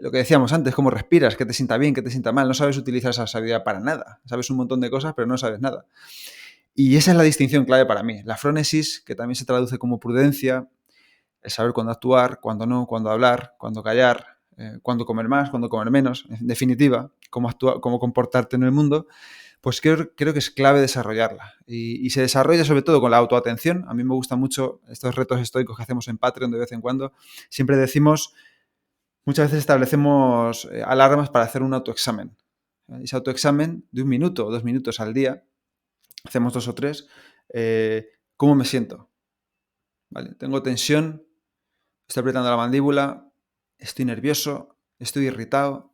Speaker 2: lo que decíamos antes, cómo respiras, qué te sienta bien, qué te sienta mal, no sabes utilizar esa sabiduría para nada. Sabes un montón de cosas, pero no sabes nada. Y esa es la distinción clave para mí. La frónesis, que también se traduce como prudencia, el saber cuándo actuar, cuándo no, cuándo hablar, cuándo callar, cuándo comer más, cuándo comer menos, en definitiva, cómo comportarte en el mundo, pues creo que es clave desarrollarla. Y se desarrolla sobre todo con la autoatención. A mí me gustan mucho estos retos estoicos que hacemos en Patreon de vez en cuando. Siempre decimos, muchas veces establecemos alarmas para hacer un autoexamen. Ese autoexamen de 1 minuto o 2 minutos al día, hacemos 2 o 3, ¿cómo me siento? ¿Vale? Tengo tensión, estoy apretando la mandíbula, estoy nervioso, estoy irritado,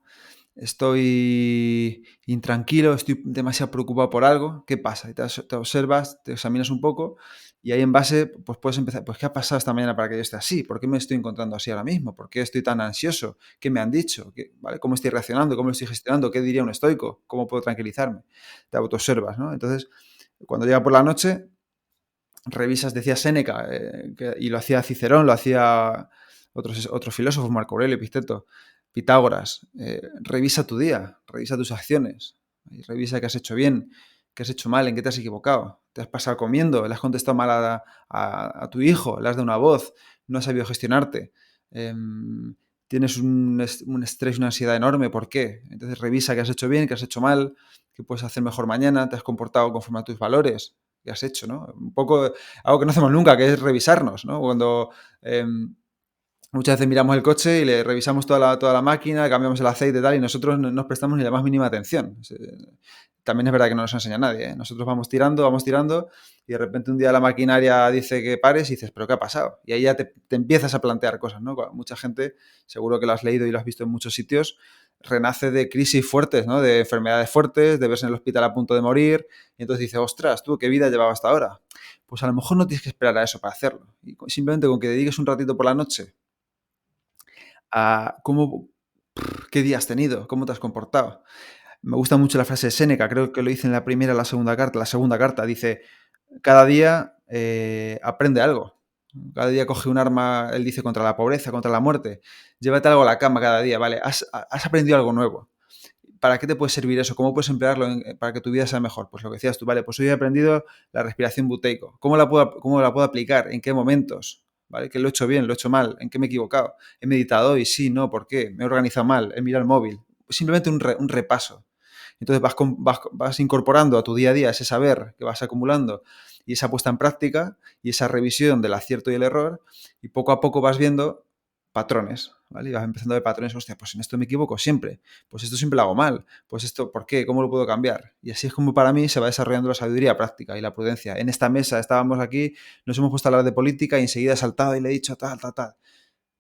Speaker 2: estoy intranquilo, estoy demasiado preocupado por algo. ¿Qué pasa? Y te observas, te examinas un poco y ahí en base pues puedes empezar, pues ¿qué ha pasado esta mañana para que yo esté así? ¿Por qué me estoy encontrando así ahora mismo? ¿Por qué estoy tan ansioso? ¿Qué me han dicho? ¿Vale? ¿Cómo estoy reaccionando? ¿Cómo lo estoy gestionando? ¿Qué diría un estoico? ¿Cómo puedo tranquilizarme? Te autoobservas, ¿no? Entonces, cuando llega por la noche, revisas, decía Séneca, y lo hacía Cicerón, lo hacía otros filósofos, Marco Aurelio, Epicteto, Pitágoras. Revisa tu día, revisa tus acciones, y revisa qué has hecho bien, qué has hecho mal, en qué te has equivocado. Te has pasado comiendo, le has contestado mal a tu hijo, le has dado una voz, no has sabido gestionarte. Tienes un estrés y una ansiedad enorme, ¿por qué? Entonces revisa qué has hecho bien, qué has hecho mal, qué puedes hacer mejor mañana, te has comportado conforme a tus valores, qué has hecho, ¿no? Un poco algo que no hacemos nunca, que es revisarnos, ¿no? Cuando muchas veces miramos el coche y le revisamos toda la máquina, cambiamos el aceite y tal, y nosotros no nos prestamos ni la más mínima atención. También es verdad que no nos enseña nadie, ¿eh? Nosotros vamos tirando, y de repente un día la maquinaria dice que pares y dices, ¿pero qué ha pasado? Y ahí ya te empiezas a plantear cosas, ¿no? Mucha gente, seguro que lo has leído y lo has visto en muchos sitios, renace de crisis fuertes, ¿no? De enfermedades fuertes, de verse en el hospital a punto de morir, y entonces dice, ostras, ¿tú qué vida llevaba hasta ahora? Pues a lo mejor no tienes que esperar a eso para hacerlo. Y simplemente con que dediques un ratito por la noche a qué día has tenido, cómo te has comportado. Me gusta mucho la frase de Séneca, creo que lo hice en la primera o la segunda carta. La segunda carta dice, cada día aprende algo. Cada día coge un arma, él dice, contra la pobreza, contra la muerte. Llévate algo a la cama cada día, ¿vale? Has aprendido algo nuevo. ¿Para qué te puede servir eso? ¿Cómo puedes emplearlo para que tu vida sea mejor? Pues lo que decías tú, vale, pues hoy he aprendido la respiración buteico. ¿Cómo la puedo aplicar? ¿En qué momentos? ¿Vale? ¿Que lo he hecho bien? ¿Lo he hecho mal? ¿En qué me he equivocado? ¿He meditado hoy? Sí, no, ¿por qué? ¿Me he organizado mal? ¿He mirado el móvil? Simplemente un repaso. Entonces vas incorporando a tu día a día ese saber que vas acumulando y esa puesta en práctica y esa revisión del acierto y el error, y poco a poco vas viendo patrones, ¿vale? Y vas empezando a ver patrones, hostia, pues en esto me equivoco siempre, pues esto siempre lo hago mal, pues esto, ¿por qué? ¿Cómo lo puedo cambiar? Y así es como para mí se va desarrollando la sabiduría práctica y la prudencia. En esta mesa estábamos aquí, nos hemos puesto a hablar de política y enseguida he saltado y le he dicho tal.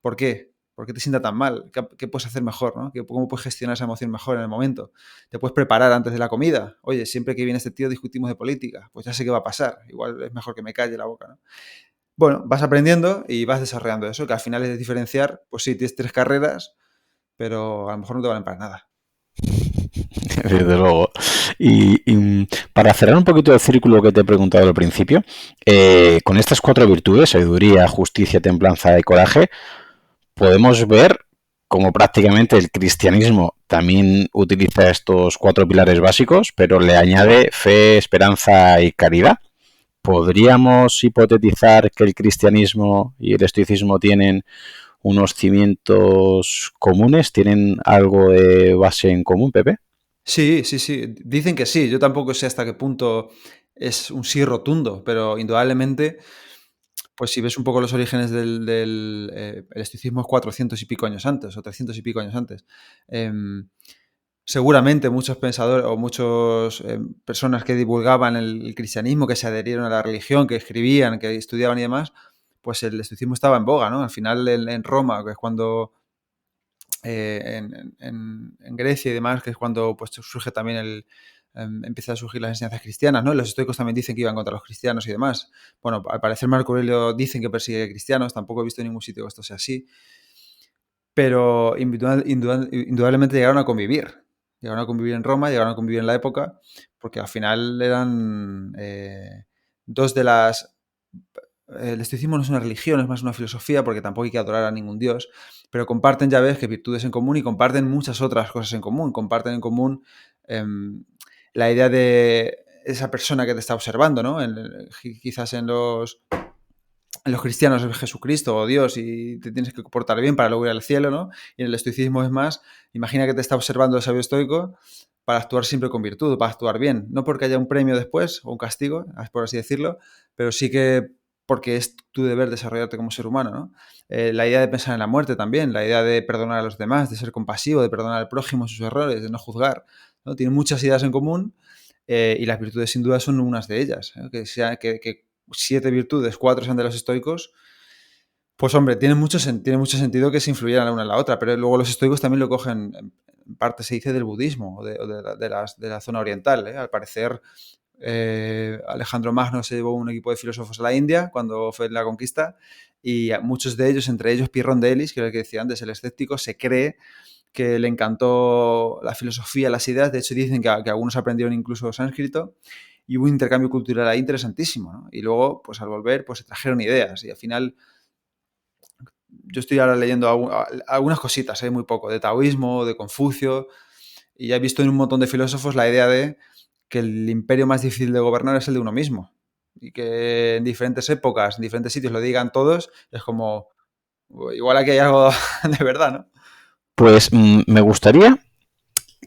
Speaker 2: ¿Por qué? ¿Por qué te sienta tan mal? ¿Qué puedes hacer mejor? ¿No? ¿Cómo puedes gestionar esa emoción mejor en el momento? ¿Te puedes preparar antes de la comida? Oye, siempre que viene este tío discutimos de política, pues ya sé qué va a pasar, igual es mejor que me calle la boca, ¿no? Bueno, vas aprendiendo y vas desarrollando eso, que al final es diferenciar, pues sí, tienes 3 carreras, pero a lo mejor no te valen para nada.
Speaker 1: Desde luego. Y para cerrar un poquito el círculo que te he preguntado al principio, con estas 4 virtudes, sabiduría, justicia, templanza y coraje, podemos ver cómo prácticamente el cristianismo también utiliza estos 4 pilares básicos, pero le añade fe, esperanza y caridad. ¿Podríamos hipotetizar que el cristianismo y el estoicismo tienen unos cimientos comunes? ¿Tienen algo de base en común, Pepe?
Speaker 2: Sí. Dicen que sí. Yo tampoco sé hasta qué punto es un sí rotundo, pero indudablemente, pues si ves un poco los orígenes el estoicismo es 400 y pico años antes, o 300 y pico años antes. Seguramente muchos pensadores o muchas personas que divulgaban el cristianismo, que se adherieron a la religión, que escribían, que estudiaban y demás, pues el estoicismo estaba en boga, ¿no? Al final en Roma, que es cuando en Grecia y demás, que es cuando pues, surge también empiezan a surgir las enseñanzas cristianas, ¿no? Los estoicos también dicen que iban contra los cristianos y demás. Bueno, al parecer Marco Aurelio dicen que persigue cristianos, tampoco he visto en ningún sitio que esto sea así, pero indudablemente llegaron a convivir. Llegaron a convivir en Roma, llegaron a convivir en la época, porque al final eran dos de las... El estoicismo no es una religión, es más una filosofía, porque tampoco hay que adorar a ningún dios, pero comparten, ya ves, que virtudes en común y comparten muchas otras cosas en común. Comparten en común la idea de esa persona que te está observando, ¿no? Quizás en los cristianos es Jesucristo o Dios y te tienes que comportar bien para luego ir al cielo, ¿no? Y en el estoicismo es más, imagina que te está observando el sabio estoico para actuar siempre con virtud, para actuar bien. No porque haya un premio después o un castigo, por así decirlo, pero sí que porque es tu deber desarrollarte como ser humano, ¿no? La idea de pensar en la muerte también, la idea de perdonar a los demás, de ser compasivo, de perdonar al prójimo sus errores, de no juzgar, ¿no? Tienen muchas ideas en común y las virtudes sin duda son unas de ellas, ¿eh? Que 7 virtudes, 4 sean de los estoicos, pues hombre, tiene mucho sentido que se influyeran la una en la otra, pero luego los estoicos también lo cogen, en parte se dice del budismo o de la zona oriental, ¿eh? Al parecer, Alejandro Magno se llevó un equipo de filósofos a la India cuando fue la conquista y a muchos de ellos, entre ellos Pirrón de Elis, que era el que decía antes, el escéptico, se cree que le encantó la filosofía, las ideas. De hecho, dicen que algunos aprendieron incluso sánscrito y hubo un intercambio cultural ahí interesantísimo, ¿no? Y luego, pues al volver, pues se trajeron ideas y al final yo estoy ahora leyendo algunas cositas, muy poco, de taoísmo, de Confucio, y ya he visto en un montón de filósofos la idea de que el imperio más difícil de gobernar es el de uno mismo y que en diferentes épocas, en diferentes sitios lo digan todos, es como, igual aquí hay algo de verdad, ¿no?
Speaker 1: Pues me gustaría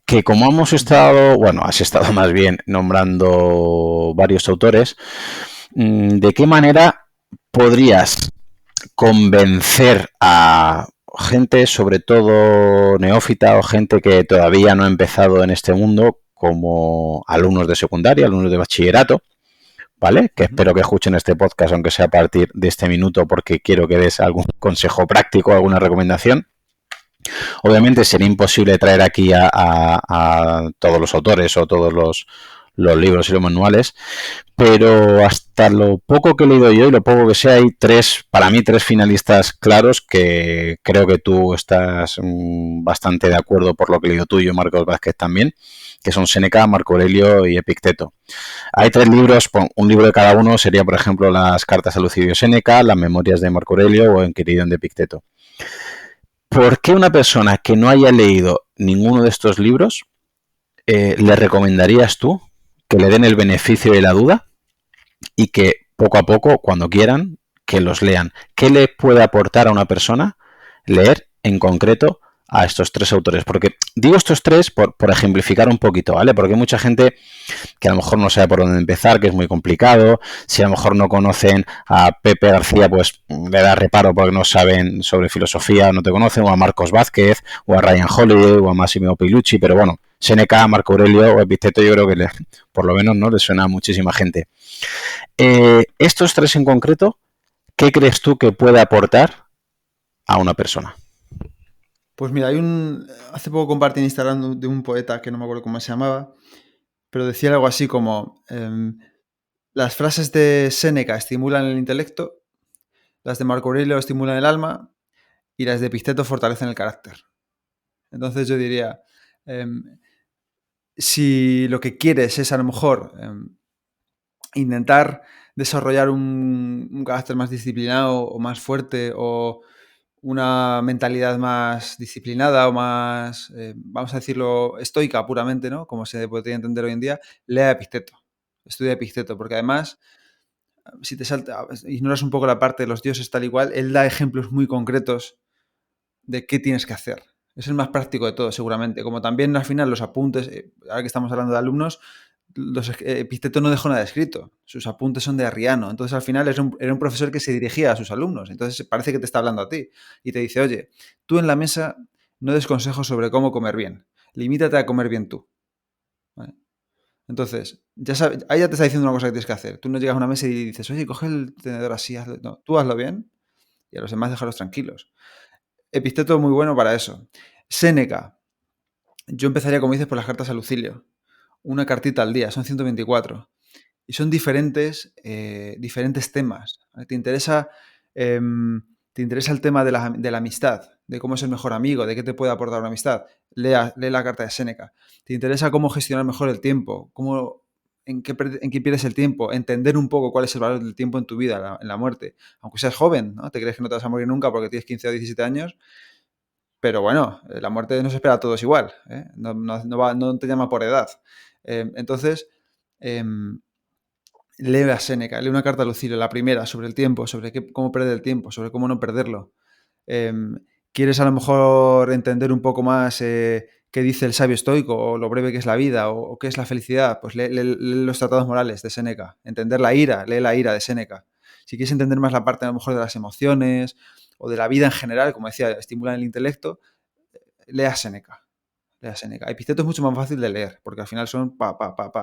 Speaker 1: que como hemos estado, bueno, has estado más bien nombrando varios autores, ¿de qué manera podrías convencer a gente, sobre todo neófita o gente que todavía no ha empezado en este mundo, como alumnos de secundaria, alumnos de bachillerato, ¿vale? Que espero que escuchen este podcast, aunque sea a partir de este minuto, porque quiero que des algún consejo práctico, alguna recomendación. Obviamente sería imposible traer aquí a todos los autores o todos los libros y los manuales, pero hasta lo poco que he leído yo y lo poco que sé, hay tres, para mí, tres finalistas claros que creo que tú estás bastante de acuerdo por lo que he leído tú y yo, Marcos Vázquez también, que son Séneca, Marco Aurelio y Epicteto. Hay tres libros, un libro de cada uno sería, por ejemplo, las cartas a Lucidio Séneca, las memorias de Marco Aurelio o Enquiridión de Epicteto. ¿Por qué una persona que no haya leído ninguno de estos libros le recomendarías tú que le den el beneficio de la duda y que poco a poco, cuando quieran, que los lean? ¿Qué le puede aportar a una persona leer en concreto a estos tres autores? Porque digo estos tres por ejemplificar un poquito, ¿vale? Porque hay mucha gente que a lo mejor no sabe por dónde empezar, que es muy complicado. Si a lo mejor no conocen a Pepe García, pues le da reparo porque no saben sobre filosofía, no te conocen, o a Marcos Vázquez, o a Ryan Holiday, o a Massimo Pilucci, pero bueno, Seneca, Marco Aurelio o Epicteto yo creo que por lo menos no le suena a muchísima gente. Estos tres en concreto, ¿qué crees tú que puede aportar a una persona?
Speaker 2: Pues mira, hace poco compartí en Instagram de un poeta que no me acuerdo cómo se llamaba, pero decía algo así como, las frases de Séneca estimulan el intelecto, las de Marco Aurelio estimulan el alma y las de Epicteto fortalecen el carácter. Entonces yo diría, si lo que quieres es a lo mejor intentar desarrollar un carácter más disciplinado o más fuerte o una mentalidad más disciplinada o más, vamos a decirlo, estoica puramente, ¿no? Como se podría entender hoy en día, lea Epicteto, estudia Epicteto, porque además, si te ignoras un poco la parte de los dioses tal y cual, él da ejemplos muy concretos de qué tienes que hacer. Es el más práctico de todo, seguramente. Como también al final los apuntes, ahora que estamos hablando de alumnos, Epicteto no dejó nada escrito. Sus apuntes son de Arriano. Entonces, al final era un profesor que se dirigía a sus alumnos. Entonces, parece que te está hablando a ti. Y te dice, oye, tú en la mesa no des consejos sobre cómo comer bien. Limítate a comer bien tú. ¿Vale? Entonces, ahí ya te está diciendo una cosa que tienes que hacer. Tú no llegas a una mesa y dices, oye, coge el tenedor así. Hazlo. No, tú hazlo bien y a los demás déjalos tranquilos. Epicteto muy bueno para eso. Séneca. Yo empezaría, como dices, por las cartas a Lucilio. Una cartita al día, son 124. Y son diferentes temas. ¿Te interesa, el tema de la amistad, de cómo ser mejor amigo, de qué te puede aportar una amistad? Lee la carta de Séneca. ¿Te interesa cómo gestionar mejor el tiempo? En qué pierdes el tiempo? Entender un poco cuál es el valor del tiempo en tu vida, en la muerte. Aunque seas joven, ¿no? Te crees que no te vas a morir nunca porque tienes 15 o 17 años, pero bueno, la muerte nos espera a todos igual, ¿eh? No te llama por edad. Entonces, lee a Séneca, lee una carta a Lucilio, la primera, sobre el tiempo, sobre cómo perder el tiempo, sobre cómo no perderlo. ¿Quieres a lo mejor entender un poco más qué dice el sabio estoico, o lo breve que es la vida, o qué es la felicidad? Pues lee los tratados morales de Séneca. Entender la ira, lee la ira de Séneca. Si quieres entender más la parte a lo mejor de las emociones o de la vida en general, como decía, estimulan el intelecto, lea Séneca. Lea Séneca. Epicteto es mucho más fácil de leer, porque al final son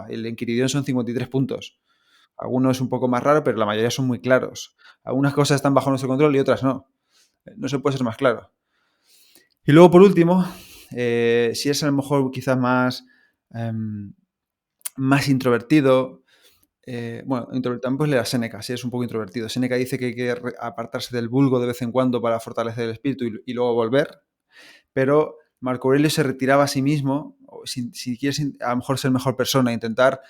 Speaker 2: El Enquiridión son 53 puntos. Algunos es un poco más raro, pero la mayoría son muy claros. Algunas cosas están bajo nuestro control y otras no. No se puede ser más claro. Y luego, por último, si es a lo mejor quizás más introvertido, introvertido, pues leer a Séneca, si eres un poco introvertido. Séneca dice que hay que apartarse del vulgo de vez en cuando para fortalecer el espíritu y luego volver, pero Marco Aurelio se retiraba a sí mismo, si quieres a lo mejor ser mejor persona, intentar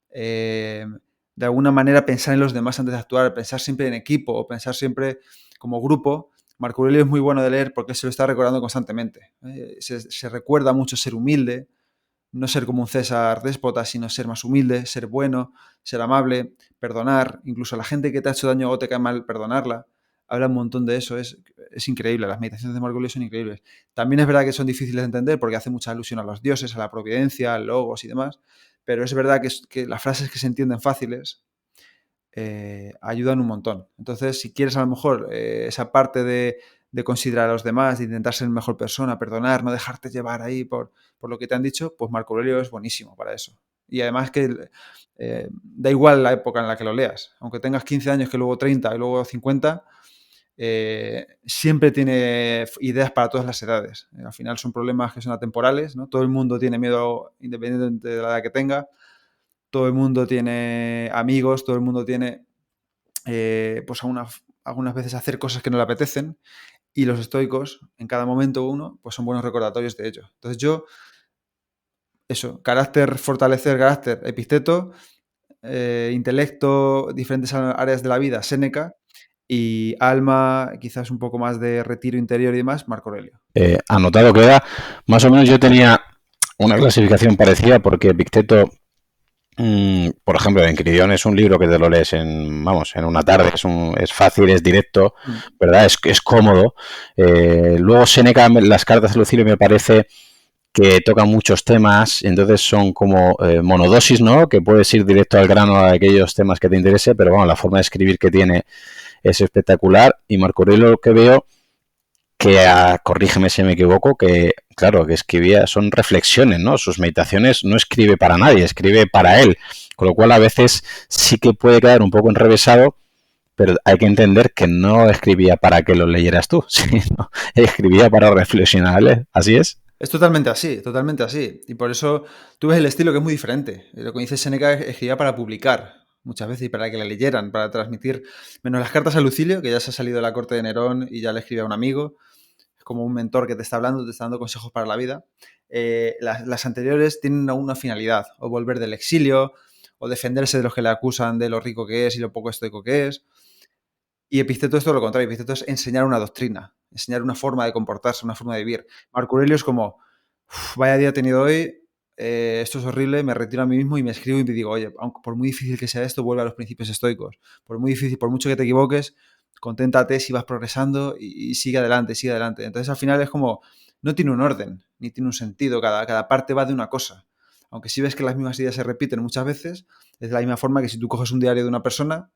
Speaker 2: de alguna manera pensar en los demás antes de actuar, pensar siempre en equipo o pensar siempre como grupo. Marco Aurelio es muy bueno de leer porque se lo está recordando constantemente. Se recuerda mucho ser humilde, no ser como un César déspota, sino ser más humilde, ser bueno, ser amable, perdonar, incluso a la gente que te ha hecho daño o te cae mal, perdonarla. Habla un montón de eso, es increíble, las meditaciones de Marco Aurelio son increíbles. También es verdad que son difíciles de entender porque hace mucha alusión a los dioses, a la providencia, al logos y demás, pero es verdad que las frases que se entienden fáciles ayudan un montón. Entonces, si quieres a lo mejor esa parte de considerar a los demás, de intentar ser mejor persona, perdonar, no dejarte llevar ahí por lo que te han dicho, pues Marco Aurelio es buenísimo para eso. Y además que da igual la época en la que lo leas. Aunque tengas 15 años, que luego 30 y luego 50, siempre tiene ideas para todas las edades. Al final son problemas que son atemporales, ¿no? Todo el mundo tiene miedo independientemente de la edad que tenga. todo el mundo tiene amigos, todo el mundo tiene, pues algunas veces hacer cosas que no le apetecen, y los estoicos, en cada momento uno, pues son buenos recordatorios de ello. Entonces yo, eso, carácter, fortalecer carácter, Epicteto, intelecto, diferentes áreas de la vida, Séneca, y alma, quizás un poco más de retiro interior y demás, Marco Aurelio.
Speaker 1: Anotado queda, más o menos yo tenía una clasificación parecida porque Epicteto, por ejemplo, Encridión es un libro que te lo lees en una tarde, es fácil, es directo, ¿verdad? Es cómodo. Luego Séneca, las cartas de Lucilio me parece que tocan muchos temas, entonces son como monodosis, ¿no? Que puedes ir directo al grano a aquellos temas que te interese, pero bueno, la forma de escribir que tiene es espectacular. Y Marco Aurelio, lo que veo, que corrígeme si me equivoco, que claro, que escribía, son reflexiones, ¿no? Sus meditaciones no escribe para nadie, escribe para él, con lo cual a veces sí que puede quedar un poco enrevesado, pero hay que entender que no escribía para que lo leyeras tú, sino escribía para reflexionar, ¿así es?
Speaker 2: Es totalmente así, totalmente así. Y por eso tú ves el estilo que es muy diferente. Lo que dice Seneca escribía para publicar muchas veces y para que la leyeran, para transmitir, menos las cartas a Lucilio, que ya se ha salido de la corte de Nerón y ya le escribe a un amigo, es como un mentor que te está hablando, te está dando consejos para la vida. Las anteriores tienen una finalidad, o volver del exilio, o defenderse de los que le acusan de lo rico que es y lo poco estoico que es. Y Epicteto es todo lo contrario. Epicteto es enseñar una doctrina, enseñar una forma de comportarse, una forma de vivir. Marco Aurelio es como, vaya día he tenido hoy, esto es horrible, me retiro a mí mismo y me escribo y me digo, oye, aunque por muy difícil que sea esto, vuelve a los principios estoicos. Por muy difícil, por mucho que te equivoques, conténtate si vas progresando y sigue adelante, sigue adelante. Entonces al final es como, no tiene un orden, ni tiene un sentido, cada parte va de una cosa. Aunque si ves que las mismas ideas se repiten muchas veces, es de la misma forma que si tú coges un diario de una persona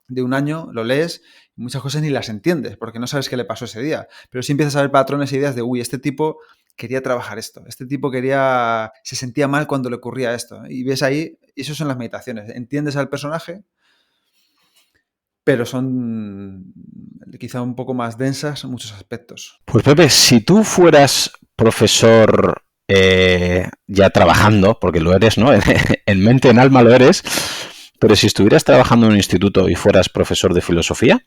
Speaker 2: de un año, lo lees y muchas cosas ni las entiendes porque no sabes qué le pasó ese día. Pero sí empiezas a ver patrones e ideas de, uy, este tipo quería trabajar esto, este tipo se sentía mal cuando le ocurría esto. Y ves ahí, y eso son las meditaciones. Entiendes al personaje, pero son quizá un poco más densas en muchos aspectos.
Speaker 1: Pues Pepe, si tú fueras profesor ya trabajando, porque lo eres, ¿no? En mente, en alma lo eres, pero si estuvieras trabajando en un instituto y fueras profesor de filosofía,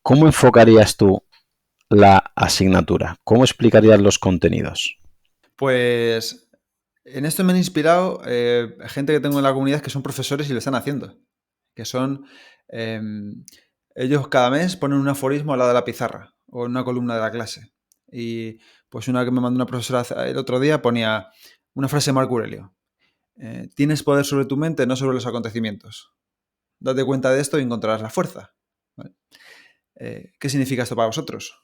Speaker 1: ¿cómo enfocarías tú la asignatura? ¿Cómo explicarías los contenidos?
Speaker 2: Pues en esto me han inspirado gente que tengo en la comunidad que son profesores y lo están haciendo. Que son, eh, ellos cada mes ponen un aforismo al lado de la pizarra o en una columna de la clase. Y pues una que me mandó una profesora el otro día ponía una frase de Marco Aurelio. Tienes poder sobre tu mente, no sobre los acontecimientos. Date cuenta de esto y encontrarás la fuerza. ¿Vale? ¿Qué significa esto para vosotros?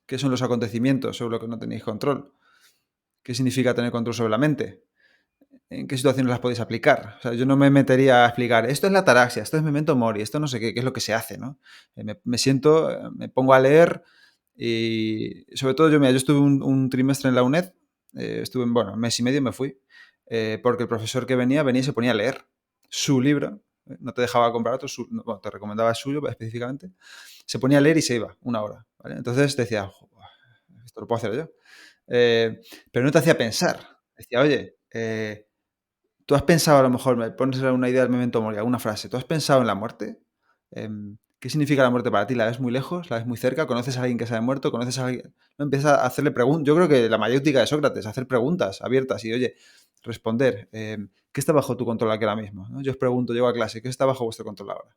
Speaker 2: ¿Qué son los acontecimientos sobre lo que no tenéis control? ¿Qué significa tener control sobre la mente? ¿En qué situaciones las podéis aplicar? O sea, yo no me metería a explicar, esto es la ataraxia, esto es memento mori, esto no sé qué es lo que se hace, ¿no? Me siento, me pongo a leer y sobre todo yo, mira, yo estuve un trimestre en la UNED, estuve, bueno, un mes y medio me fui, porque el profesor que venía y se ponía a leer su libro, no te dejaba comprar otro, bueno, te recomendaba el suyo específicamente, se ponía a leer y se iba una hora, ¿vale? Entonces decía, esto lo puedo hacer yo. Pero no te hacía pensar. Decía, oye, ¿tú has pensado, a lo mejor, me pones una idea del memento mori, alguna frase, ¿tú has pensado en la muerte? ¿Qué significa la muerte para ti? ¿La ves muy lejos? ¿La ves muy cerca? ¿Conoces a alguien que se ha muerto? ¿Conoces a alguien? No, empieza a hacerle preguntas. Yo creo que la mayéutica de Sócrates, hacer preguntas abiertas y, oye, responder. ¿Qué está bajo tu control aquí ahora mismo? ¿No? Yo os pregunto, llego a clase, ¿qué está bajo vuestro control ahora?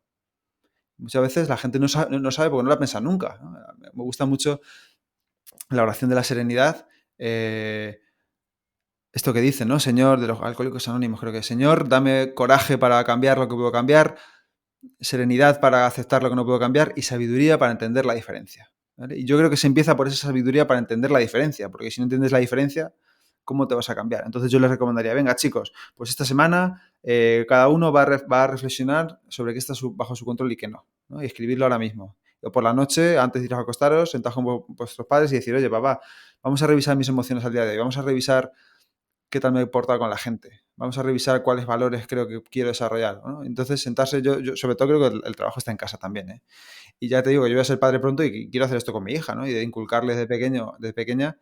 Speaker 2: Muchas veces la gente no sabe porque no la piensa nunca, ¿no? Me gusta mucho la oración de la serenidad. Esto que dicen, ¿no? Señor, de los alcohólicos anónimos, creo que, Señor, dame coraje para cambiar lo que puedo cambiar, serenidad para aceptar lo que no puedo cambiar y sabiduría para entender la diferencia. ¿Vale? Y yo creo que se empieza por esa sabiduría para entender la diferencia, porque si no entiendes la diferencia, ¿cómo te vas a cambiar? Entonces yo les recomendaría, venga chicos, pues esta semana cada uno va a reflexionar sobre qué está bajo su control y qué no, ¿no? Y escribirlo ahora mismo. O por la noche, antes de iros a acostaros, sentaos con vuestros padres y decir, oye, papá, vamos a revisar mis emociones al día de hoy, vamos a revisar qué tal me he portado con la gente. Vamos a revisar cuáles valores creo que quiero desarrollar, ¿no? Entonces, sentarse, yo sobre todo creo que el trabajo está en casa también, ¿eh? Y ya te digo, yo voy a ser padre pronto y quiero hacer esto con mi hija, ¿no? Y de inculcarles de pequeño, de pequeña,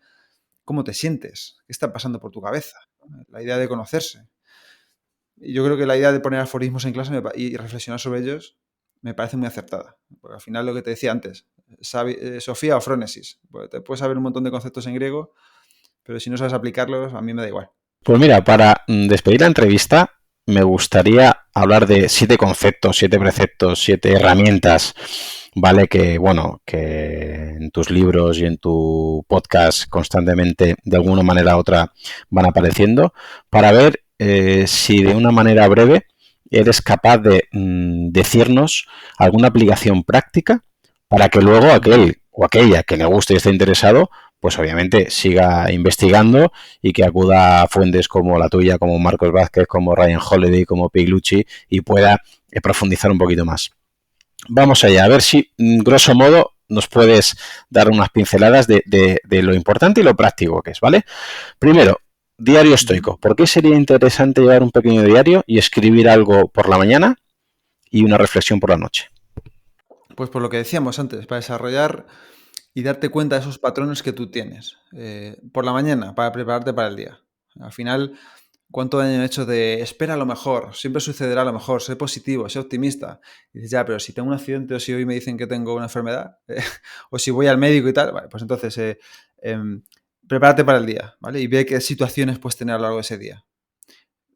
Speaker 2: cómo te sientes, qué está pasando por tu cabeza, ¿no? La idea de conocerse. yo creo que la idea de poner aforismos en clase y reflexionar sobre ellos me parece muy acertada. Porque al final lo que te decía antes, Sofía o Frónesis. Pues te puedes saber un montón de conceptos en griego, pero si no sabes aplicarlos, a mí me da igual.
Speaker 1: Pues mira, para despedir la entrevista, me gustaría hablar de 7 conceptos, 7 preceptos, 7 herramientas, ¿vale? Que, bueno, que en tus libros y en tu podcast constantemente, de alguna manera u otra, van apareciendo, para ver si de una manera breve eres capaz de decirnos alguna aplicación práctica para que luego aquel o aquella que le guste y esté interesado, pues obviamente siga investigando y que acuda a fuentes como la tuya, como Marcos Vázquez, como Ryan Holiday, como Piglucci y pueda profundizar un poquito más. Vamos allá, a ver si, grosso modo, nos puedes dar unas pinceladas de lo importante y lo práctico que es, ¿vale? Primero, diario estoico. ¿Por qué sería interesante llevar un pequeño diario y escribir algo por la mañana y una reflexión por la noche?
Speaker 2: Pues por lo que decíamos antes, para desarrollar y darte cuenta de esos patrones que tú tienes. Por la mañana, para prepararte para el día. Al final, ¿cuánto daño he hecho de espera lo mejor? Siempre sucederá lo mejor, sé positivo, sé optimista. Y dices, ya, pero si tengo un accidente o si hoy me dicen que tengo una enfermedad, o si voy al médico y tal, vale, pues entonces prepárate para el día, ¿vale? Y ve qué situaciones puedes tener a lo largo de ese día.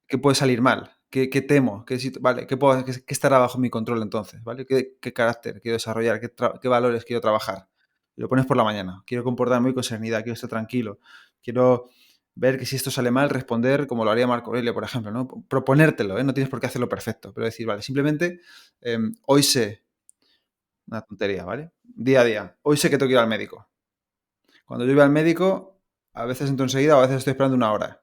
Speaker 2: ¿Qué puede salir mal? ¿Qué temo? Vale, ¿qué estará bajo mi control entonces? ¿Vale? ¿Qué carácter quiero desarrollar? ¿Qué valores quiero trabajar? Y lo pones por la mañana. Quiero comportarme muy con serenidad, quiero estar tranquilo. Quiero ver que si esto sale mal, responder como lo haría Marco Aurelio, por ejemplo, ¿no? Proponértelo, ¿eh? No tienes por qué hacerlo perfecto, pero decir, vale, simplemente hoy sé, una tontería, ¿vale? Día a día, hoy sé que tengo que ir al médico. Cuando yo voy al médico, a veces entro enseguida o a veces estoy esperando una hora.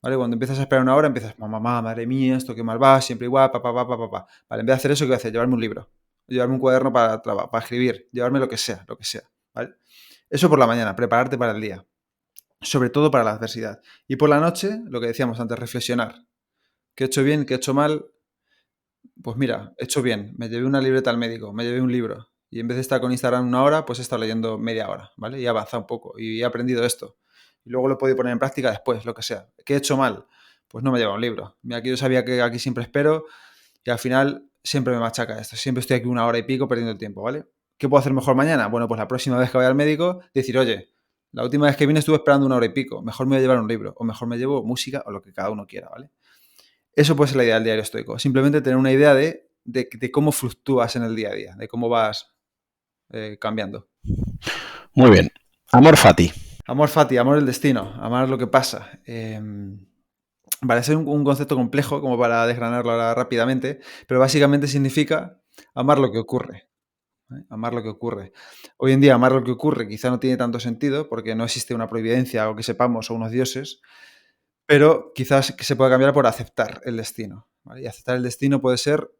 Speaker 2: ¿Vale? Cuando empiezas a esperar una hora, empiezas, mamá, madre mía, esto qué mal va, siempre igual, papá. Vale, en vez de hacer eso, ¿qué voy a hacer? Llevarme un libro, llevarme un cuaderno para escribir, llevarme lo que sea, ¿vale? Eso por la mañana, prepararte para el día, sobre todo para la adversidad. Y por la noche, lo que decíamos antes, reflexionar. ¿Qué he hecho bien? ¿Qué he hecho mal? Pues mira, he hecho bien, me llevé una libreta al médico, me llevé un libro. Y en vez de estar con Instagram una hora, pues he estado leyendo media hora, ¿vale? Y he avanzado un poco y he aprendido esto. Y luego lo he podido poner en práctica después, lo que sea. ¿Qué he hecho mal? Pues no me he llevado un libro. Mira, aquí yo sabía que aquí siempre espero y al final siempre me machaca esto. Siempre estoy aquí una hora y pico perdiendo el tiempo, ¿vale? ¿Qué puedo hacer mejor mañana? Bueno, pues la próxima vez que vaya al médico, decir, oye, la última vez que vine estuve esperando una hora y pico. Mejor me voy a llevar un libro o mejor me llevo música o lo que cada uno quiera, ¿vale? Eso puede ser la idea del diario estoico. Simplemente tener una idea de cómo fluctúas en el día a día, de cómo vas cambiando.
Speaker 1: Muy bien. Amor fati.
Speaker 2: Amor fati, amor el destino, amar lo que pasa. Vale, ser un concepto complejo como para desgranarlo ahora rápidamente, pero básicamente significa amar lo que ocurre. ¿Vale? Amar lo que ocurre. Hoy en día amar lo que ocurre quizá no tiene tanto sentido porque no existe una providencia o que sepamos o unos dioses, pero quizás que se pueda cambiar por aceptar el destino. ¿Vale? Y aceptar el destino puede ser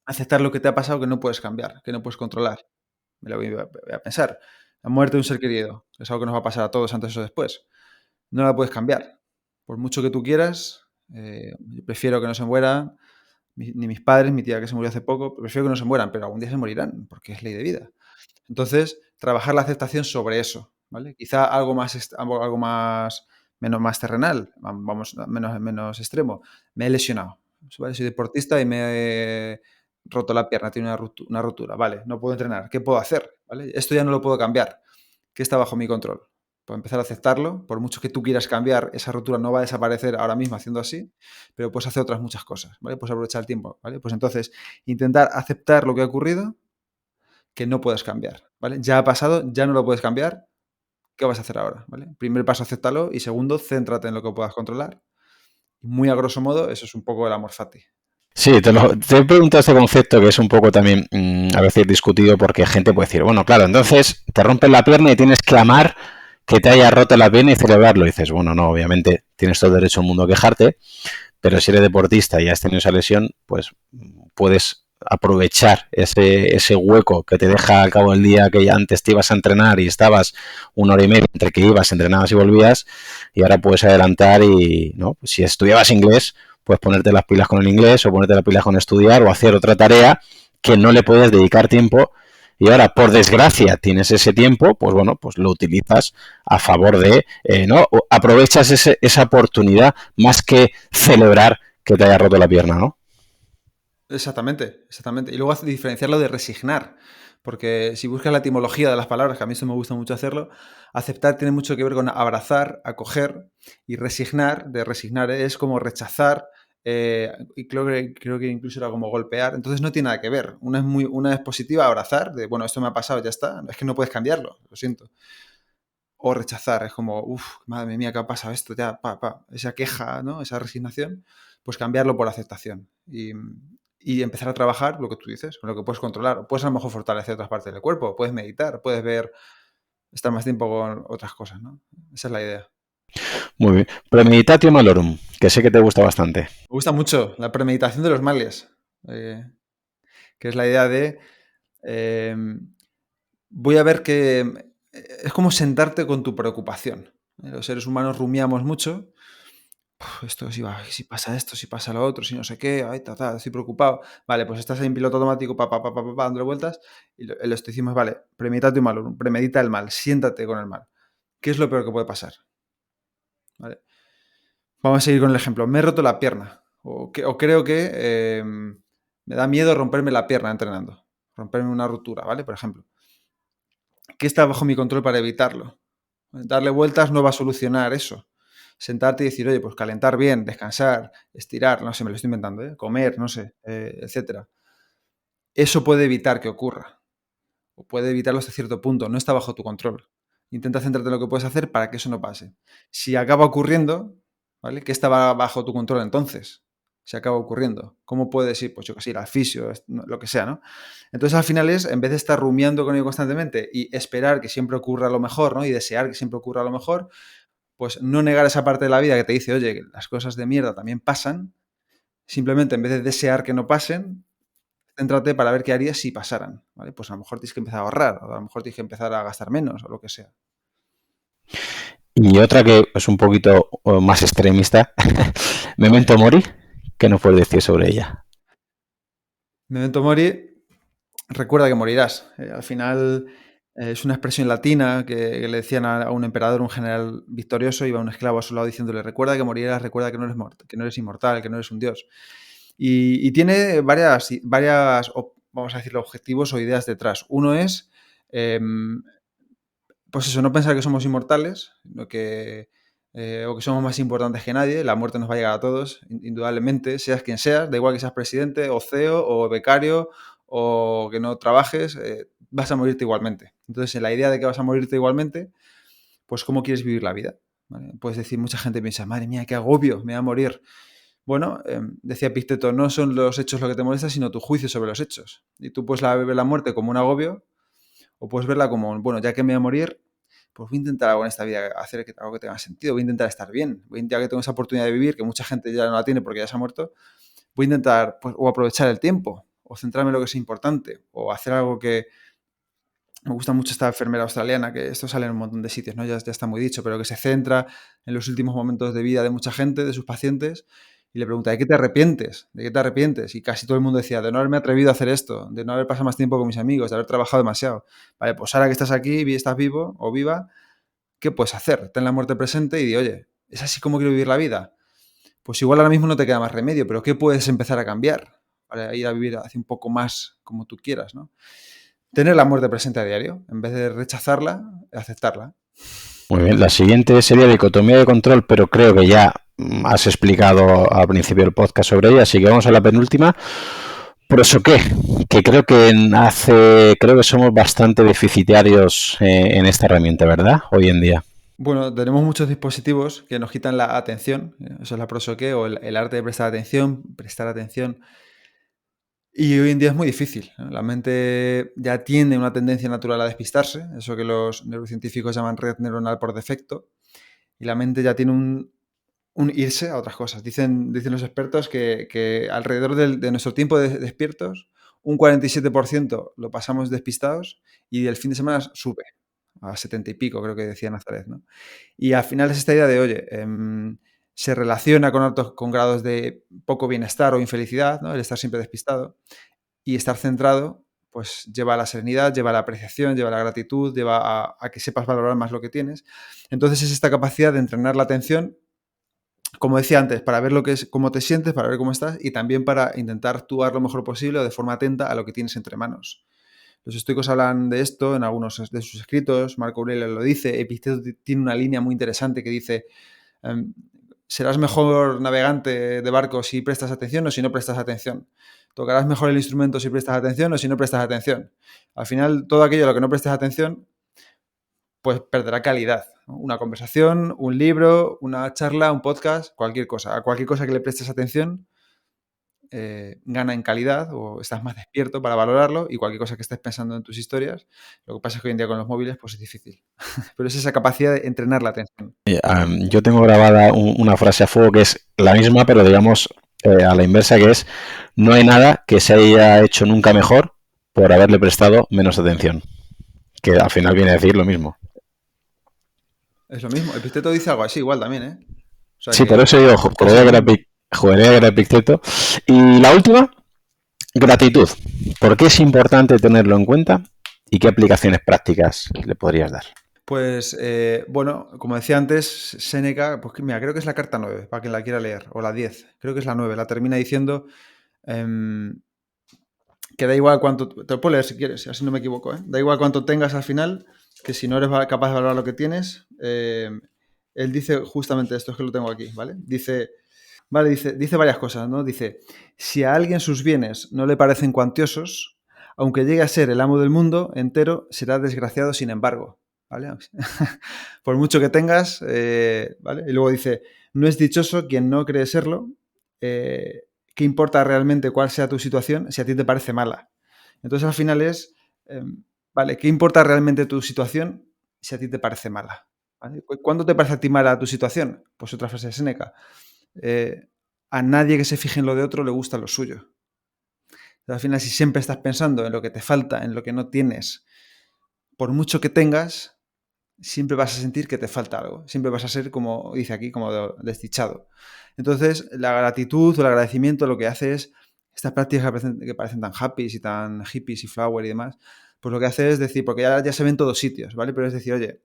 Speaker 2: aceptar lo que te ha pasado que no puedes cambiar, que no puedes controlar. Me lo voy a pensar. La muerte de un ser querido es algo que nos va a pasar a todos antes o después. No la puedes cambiar. Por mucho que tú quieras, yo prefiero que no se mueran ni mis padres, mi tía que se murió hace poco, prefiero que no se mueran, pero algún día se morirán, porque es ley de vida. Entonces, trabajar la aceptación sobre eso, ¿vale? Quizá algo más más terrenal, vamos, menos extremo. Me he lesionado, ¿vale? Soy deportista y me he roto la pierna, tiene una rotura, vale, no puedo entrenar, ¿qué puedo hacer? ¿Vale? Esto ya no lo puedo cambiar, ¿qué está bajo mi control? Puedo empezar a aceptarlo, por mucho que tú quieras cambiar, esa rotura no va a desaparecer ahora mismo haciendo así, pero puedes hacer otras muchas cosas, ¿vale? Puedes aprovechar el tiempo, ¿vale? Pues entonces, intentar aceptar lo que ha ocurrido, que no puedes cambiar, ¿vale? Ya ha pasado, ya no lo puedes cambiar, ¿qué vas a hacer ahora? ¿Vale? Primer paso, acéptalo y segundo, céntrate en lo que puedas controlar. Muy a grosso modo, eso es un poco el amor fati.
Speaker 1: Sí, te he preguntado este concepto que es un poco también a veces discutido porque gente puede decir, bueno, claro, entonces te rompes la pierna y tienes que amar que te haya roto la pierna y celebrarlo. Y dices, bueno, no, obviamente tienes todo el derecho del mundo a quejarte, pero si eres deportista y has tenido esa lesión, pues puedes aprovechar ese hueco que te deja al cabo del día que antes te ibas a entrenar y estabas una hora y media entre que ibas, entrenabas y volvías y ahora puedes adelantar y, ¿no? Si estudiabas inglés, puedes ponerte las pilas con el inglés o ponerte las pilas con estudiar o hacer otra tarea que no le puedes dedicar tiempo y ahora, por desgracia, tienes ese tiempo, pues bueno, pues lo utilizas a favor de, ¿no? Aprovechas esa oportunidad más que celebrar que te haya roto la pierna, ¿no?
Speaker 2: Exactamente, exactamente. Y luego diferenciarlo de resignar, porque si buscas la etimología de las palabras, que a mí eso me gusta mucho hacerlo, aceptar tiene mucho que ver con abrazar, acoger, y resignar, de resignar, es como rechazar, y creo que incluso era como golpear, entonces no tiene nada que ver. Una es positiva, abrazar, de bueno, esto me ha pasado, ya está, es que no puedes cambiarlo, lo siento. O rechazar, es como, uff, madre mía, ¿qué ha pasado esto? Ya, esa queja, ¿no? Esa resignación, pues cambiarlo por aceptación. Y empezar a trabajar lo que tú dices, con lo que puedes controlar. Puedes a lo mejor fortalecer otras partes del cuerpo, puedes meditar, puedes ver, estar más tiempo con otras cosas, ¿no? Esa es la idea.
Speaker 1: Muy bien. Premeditatio malorum, que sé que te gusta bastante.
Speaker 2: Me gusta mucho la premeditación de los males, eh, que es la idea de, eh, voy a ver que es como sentarte con tu preocupación. Los seres humanos rumiamos mucho. Esto si pasa esto, si pasa lo otro, si no sé qué, ay, estoy preocupado. Vale, pues estás ahí en piloto automático, dándole vueltas, y el estoicismo es, vale, premeditate un mal, premedita el mal, siéntate con el mal. ¿Qué es lo peor que puede pasar? ¿Vale? Vamos a seguir con el ejemplo. Me he roto la pierna, o creo que me da miedo romperme la pierna entrenando, romperme una ruptura, ¿vale? Por ejemplo. ¿Qué está bajo mi control para evitarlo? Darle vueltas no va a solucionar eso. Sentarte y decir, oye, pues calentar bien, descansar, estirar, no sé, me lo estoy inventando, ¿eh? Comer, no sé, etcétera. Eso puede evitar que ocurra, o puede evitarlo hasta cierto punto, no está bajo tu control. Intenta centrarte en lo que puedes hacer para que eso no pase. Si acaba ocurriendo, ¿vale? ¿Qué estaba bajo tu control entonces? Si acaba ocurriendo. ¿Cómo puedes ir? Pues yo que sé, ir al fisio, lo que sea, ¿no? Entonces al final es, en vez de estar rumiando con ello constantemente y esperar que siempre ocurra lo mejor, ¿no? Y desear que siempre ocurra lo mejor, pues no negar esa parte de la vida que te dice, oye, que las cosas de mierda también pasan, simplemente en vez de desear que no pasen, céntrate para ver qué harías si pasaran, ¿vale? Pues a lo mejor tienes que empezar a ahorrar, o a lo mejor tienes que empezar a gastar menos, o lo que sea.
Speaker 1: Y otra que es un poquito más extremista, Memento Mori, ¿qué nos puedes decir sobre ella?
Speaker 2: Memento mori, recuerda que morirás. Al final es una expresión latina que le decían a un emperador, un general victorioso, iba un esclavo a su lado diciéndole, recuerda que morirás, recuerda que no eres, que no eres inmortal, que no eres un dios. Y tiene varias, vamos a decirlo, objetivos o ideas detrás. Uno es, pues eso, no pensar que somos inmortales, o que somos más importantes que nadie. La muerte nos va a llegar a todos, indudablemente, seas quien seas, da igual que seas presidente o CEO o becario o que no trabajes, vas a morirte igualmente. Entonces, en la idea de que vas a morirte igualmente, pues ¿cómo quieres vivir la vida? ¿Vale? Puedes decir, mucha gente piensa, madre mía, qué agobio, me voy a morir. Bueno, decía Epicteto, no son los hechos lo que te molesta, sino tu juicio sobre los hechos. Y tú puedes ver la muerte como un agobio o puedes verla como, bueno, ya que me voy a morir, pues voy a intentar algo en esta vida, hacer algo que tenga sentido, voy a intentar estar bien, ya que tengo esa oportunidad de vivir, que mucha gente ya no la tiene porque ya se ha muerto, voy a intentar pues, o aprovechar el tiempo, o centrarme en lo que es importante, o hacer algo que... Me gusta mucho esta enfermera australiana, que esto sale en un montón de sitios, ¿no? Ya está muy dicho, pero que se centra en los últimos momentos de vida de mucha gente, de sus pacientes, y le pregunta, ¿de qué te arrepientes? ¿De qué te arrepientes? Y casi todo el mundo decía, de no haberme atrevido a hacer esto, de no haber pasado más tiempo con mis amigos, de haber trabajado demasiado. Vale, pues ahora que estás aquí, estás vivo o viva, ¿qué puedes hacer? Ten la muerte presente y di, oye, ¿es así como quiero vivir la vida? Pues igual ahora mismo no te queda más remedio, pero ¿qué puedes empezar a cambiar para ir a vivir hacia un poco más como tú quieras, ¿no? Tener la muerte presente a diario, en vez de rechazarla, aceptarla.
Speaker 1: Muy bien, la siguiente sería dicotomía de control, pero creo que ya has explicado al principio del podcast sobre ella, así que vamos a la penúltima. Prosoqué, que creo que somos bastante deficitarios en esta herramienta, ¿verdad? Hoy en día.
Speaker 2: Bueno, tenemos muchos dispositivos que nos quitan la atención, eso es la prosoqué, o el arte de prestar atención. Y hoy en día es muy difícil, ¿no? La mente ya tiene una tendencia natural a despistarse, eso que los neurocientíficos llaman red neuronal por defecto, y la mente ya tiene un irse a otras cosas. Dicen los expertos que alrededor de nuestro tiempo de despiertos, un 47% lo pasamos despistados y el fin de semana sube a 70 y pico, creo que decía Nazaret, ¿no? Y al final es esta idea de, oye, se relaciona con grados de poco bienestar o infelicidad, ¿no? El estar siempre despistado y estar centrado, pues lleva a la serenidad, lleva a la apreciación, lleva a la gratitud, lleva a que sepas valorar más lo que tienes. Entonces es esta capacidad de entrenar la atención, como decía antes, para ver lo que es, cómo te sientes, para ver cómo estás y también para intentar actuar lo mejor posible o de forma atenta a lo que tienes entre manos. Los estoicos hablan de esto en algunos de sus escritos, Marco Aurelio lo dice, Epicteto tiene una línea muy interesante que dice, serás mejor navegante de barco si prestas atención o si no prestas atención. Tocarás mejor el instrumento si prestas atención o si no prestas atención. Al final, todo aquello a lo que no prestes atención, pues perderá calidad, ¿no? Una conversación, un libro, una charla, un podcast, cualquier cosa. A cualquier cosa que le prestes atención, gana en calidad o estás más despierto para valorarlo, y cualquier cosa que estés pensando en tus historias, lo que pasa es que hoy en día con los móviles pues es difícil. Pero es esa capacidad de entrenar la atención.
Speaker 1: Yo tengo grabada una frase a fuego que es la misma, pero digamos a la inversa, que es: no hay nada que se haya hecho nunca mejor por haberle prestado menos atención. Que al final viene a decir lo mismo.
Speaker 2: Es lo mismo. Epicteto dice algo así igual también, ¿eh? O sea
Speaker 1: Sí, por
Speaker 2: que
Speaker 1: eso yo
Speaker 2: casi lo mismo.
Speaker 1: jugaría que era Epicteto. Y la última, gratitud. ¿Por qué es importante tenerlo en cuenta y qué aplicaciones prácticas le podrías dar?
Speaker 2: Pues, bueno, como decía antes, Séneca, pues mira, creo que es la carta 9, para quien la quiera leer, o la 10, creo que es la 9, la termina diciendo que da igual cuánto, te lo puedo leer si quieres, así no me equivoco, ¿eh? Da igual cuánto tengas al final, que si no eres capaz de valorar lo que tienes, él dice justamente esto, es que lo tengo aquí, ¿vale? Dice varias cosas, ¿no? Dice, si a alguien sus bienes no le parecen cuantiosos, aunque llegue a ser el amo del mundo entero, será desgraciado sin embargo, ¿vale? Por mucho que tengas, ¿vale? Y luego dice, no es dichoso quien no cree serlo, ¿qué importa realmente cuál sea tu situación si a ti te parece mala? Entonces al final es, ¿vale? ¿Qué importa realmente tu situación si a ti te parece mala? ¿Vale? ¿Cuándo te parece a ti mala tu situación? Pues otra frase de Séneca. A nadie que se fije en lo de otro le gusta lo suyo. Entonces, al final, si siempre estás pensando en lo que te falta, en lo que no tienes, por mucho que tengas, siempre vas a sentir que te falta algo. Siempre vas a ser, como dice aquí, como desdichado. Entonces, la gratitud o el agradecimiento lo que hace es, estas prácticas que parecen tan hippies y tan hippies y flower y demás, pues lo que hace es decir, porque ya se ven todos sitios, ¿vale? Pero es decir, oye,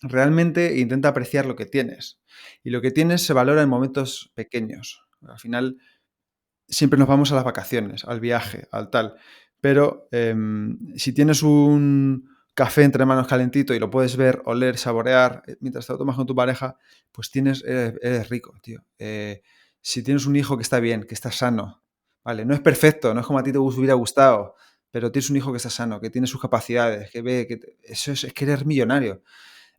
Speaker 2: realmente intenta apreciar lo que tienes. Y lo que tienes se valora en momentos pequeños. Al final, siempre nos vamos a las vacaciones, al viaje, al tal. Pero si tienes un café entre manos calentito y lo puedes ver, oler, saborear mientras te lo tomas con tu pareja, pues eres rico, tío. Si tienes un hijo que está bien, que está sano, ¿vale? No es perfecto, no es como a ti te hubiera gustado, pero tienes un hijo que está sano, que tiene sus capacidades, que ve, eso es que eres millonario.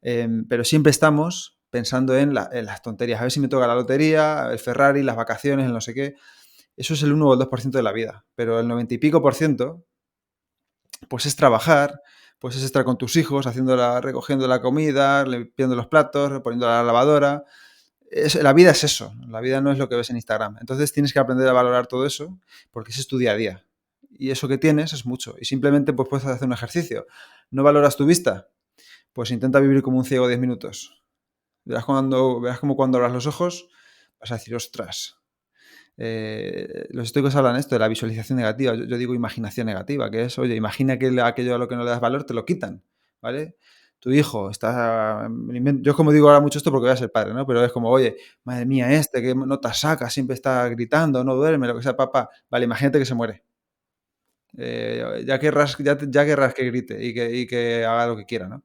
Speaker 2: Pero siempre estamos pensando en las tonterías. A ver si me toca la lotería, el Ferrari, las vacaciones, el no sé qué. Eso es el 1 o el 2% de la vida. Pero el 90 y pico por ciento, pues es trabajar, pues es estar con tus hijos, recogiendo la comida, limpiando los platos, poniendo la lavadora. La vida es eso. La vida no es lo que ves en Instagram. Entonces tienes que aprender a valorar todo eso porque ese es tu día a día. Y eso que tienes es mucho. Y simplemente pues puedes hacer un ejercicio. ¿No valoras tu vista? Pues intenta vivir como un ciego 10 minutos. Verás como cuando abras los ojos vas a decir, ostras. Los estoicos hablan esto de la visualización negativa. Yo digo imaginación negativa, que es, oye, imagina que aquello a lo que no le das valor te lo quitan, ¿vale? Tu hijo está... Yo como digo ahora mucho esto porque voy a ser padre, ¿no? Pero es como, oye, madre mía, que nota saca, siempre está gritando, no duerme, lo que sea, papá. Vale, imagínate que se muere. Ya querrás que grite y que haga lo que quiera, ¿no?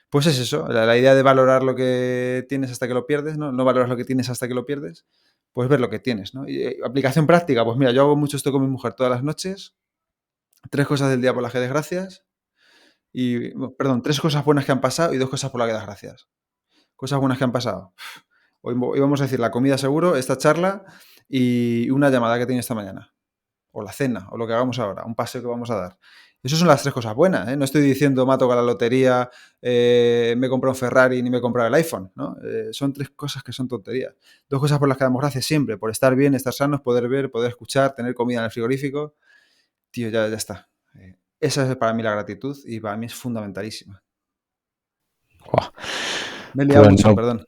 Speaker 2: Pues es eso, la idea de valorar lo que tienes hasta que lo pierdes, ¿no? No valoras lo que tienes hasta que lo pierdes, pues ver lo que tienes, ¿no? Y aplicación práctica, pues mira, yo hago mucho esto con mi mujer todas las noches, 3 cosas del día por las que des gracias y, perdón, 3 cosas buenas que han pasado y 2 cosas por las que das gracias. Cosas buenas que han pasado. Hoy vamos a decir la comida seguro, esta charla y una llamada que he tenido esta mañana. O la cena, o lo que hagamos ahora, un paseo que vamos a dar. Esas son las 3 cosas buenas, ¿eh? No estoy diciendo me ha tocado la lotería, me he comprado un Ferrari ni me he comprado el iPhone, ¿no? Son 3 cosas que son tonterías. 2 cosas por las que damos gracias siempre, por estar bien, estar sanos, poder ver, poder escuchar, tener comida en el frigorífico. Tío, ya está. Esa es para mí la gratitud y para mí es fundamentalísima.
Speaker 1: Wow.
Speaker 2: Me he liado
Speaker 1: Pues
Speaker 2: mucho,
Speaker 1: no,
Speaker 2: perdón.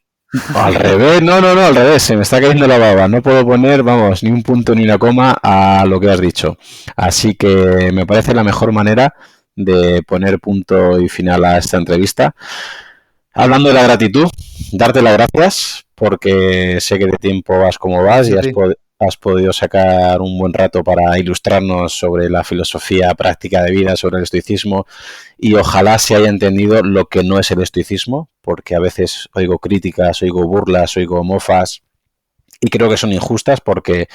Speaker 1: Al revés, no, al revés, se me está cayendo la baba. No puedo poner, vamos, ni un punto ni una coma a lo que has dicho. Así que me parece la mejor manera de poner punto y final a esta entrevista. Hablando de la gratitud, darte las gracias porque sé que de tiempo vas como vas y
Speaker 2: Gracias a ti.
Speaker 1: has podido sacar un buen rato para ilustrarnos sobre la filosofía práctica de vida, sobre el estoicismo y ojalá se haya entendido lo que no es el estoicismo, porque a veces oigo críticas, oigo burlas, oigo mofas y creo que son injustas porque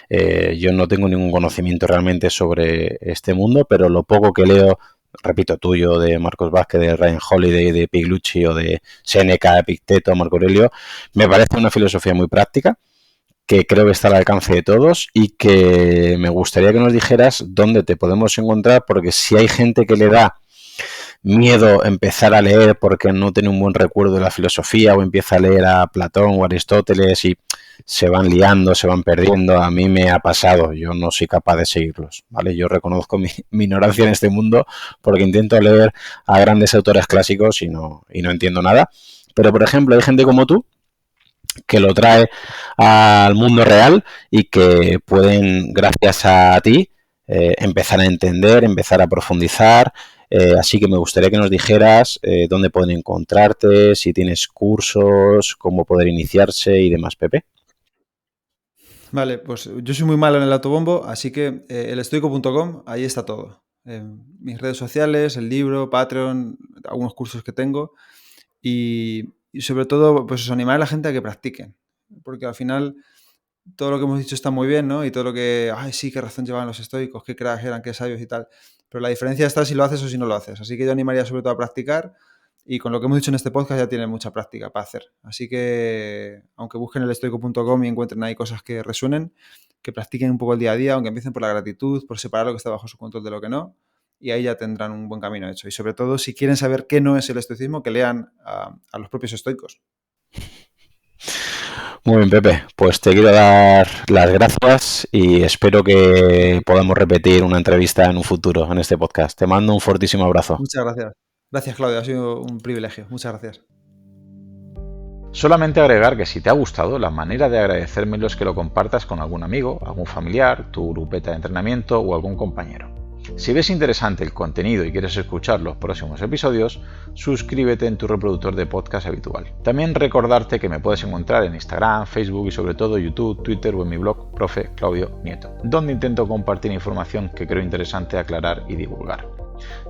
Speaker 1: yo no tengo ningún conocimiento realmente sobre este mundo, pero lo poco que leo, repito, tuyo, de Marcos Vázquez, de Ryan Holiday, de Piglucci o de Seneca, Epicteto, Marco Aurelio, me parece una filosofía muy práctica que creo que está al alcance de todos y que me gustaría que nos dijeras dónde te podemos encontrar, porque si hay gente que le da miedo empezar a leer porque no tiene un buen recuerdo de la filosofía o empieza a leer a Platón o Aristóteles y se van liando, se van perdiendo. A mí me ha pasado, yo no soy capaz de seguirlos, ¿vale? Yo reconozco mi ignorancia en este mundo porque intento leer a grandes autores clásicos y no entiendo nada. Pero, por ejemplo, hay gente como tú que lo trae al mundo real y que pueden, gracias a ti, empezar a entender, empezar a profundizar. Así que me gustaría que nos dijeras dónde pueden encontrarte, si tienes cursos, cómo poder iniciarse y demás, Pepe.
Speaker 2: Vale, pues yo soy muy malo en el autobombo, así que elestoico.com, ahí está todo. Mis redes sociales, el libro, Patreon, algunos cursos que tengo y sobre todo, pues animar a la gente a que practiquen, porque al final todo lo que hemos dicho está muy bien, ¿no? Y todo lo que, ay, sí, qué razón llevaban los estoicos, qué cracks eran, qué sabios y tal. Pero la diferencia está si lo haces o si no lo haces. Así que yo animaría sobre todo a practicar y con lo que hemos dicho en este podcast ya tienen mucha práctica para hacer. Así que, aunque busquen el estoico.com y encuentren ahí cosas que resuenen, que practiquen un poco el día a día, aunque empiecen por la gratitud, por separar lo que está bajo su control de lo que no, y ahí ya tendrán un buen camino hecho. Y sobre todo, si quieren saber qué no es el estoicismo, que lean a los propios estoicos.
Speaker 1: Muy bien, Pepe. Pues te quiero dar las gracias y espero que podamos repetir una entrevista en un futuro en este podcast. Te mando un fortísimo abrazo.
Speaker 2: Muchas gracias. Gracias, Claudio. Ha sido un privilegio. Muchas gracias.
Speaker 3: Solamente agregar que si te ha gustado, la manera de agradecérmelo es que lo compartas con algún amigo, algún familiar, tu grupeta de entrenamiento o algún compañero. Si ves interesante el contenido y quieres escuchar los próximos episodios, suscríbete en tu reproductor de podcast habitual. También recordarte que me puedes encontrar en Instagram, Facebook y sobre todo YouTube, Twitter o en mi blog Profe Claudio Nieto, donde intento compartir información que creo interesante aclarar y divulgar.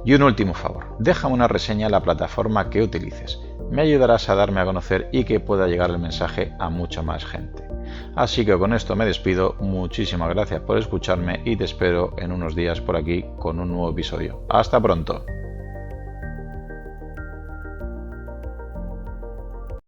Speaker 3: Y un último favor, déjame una reseña en la plataforma que utilices. Me ayudarás a darme a conocer y que pueda llegar el mensaje a mucha más gente. Así que con esto me despido, muchísimas gracias por escucharme y te espero en unos días por aquí con un nuevo episodio. ¡Hasta pronto!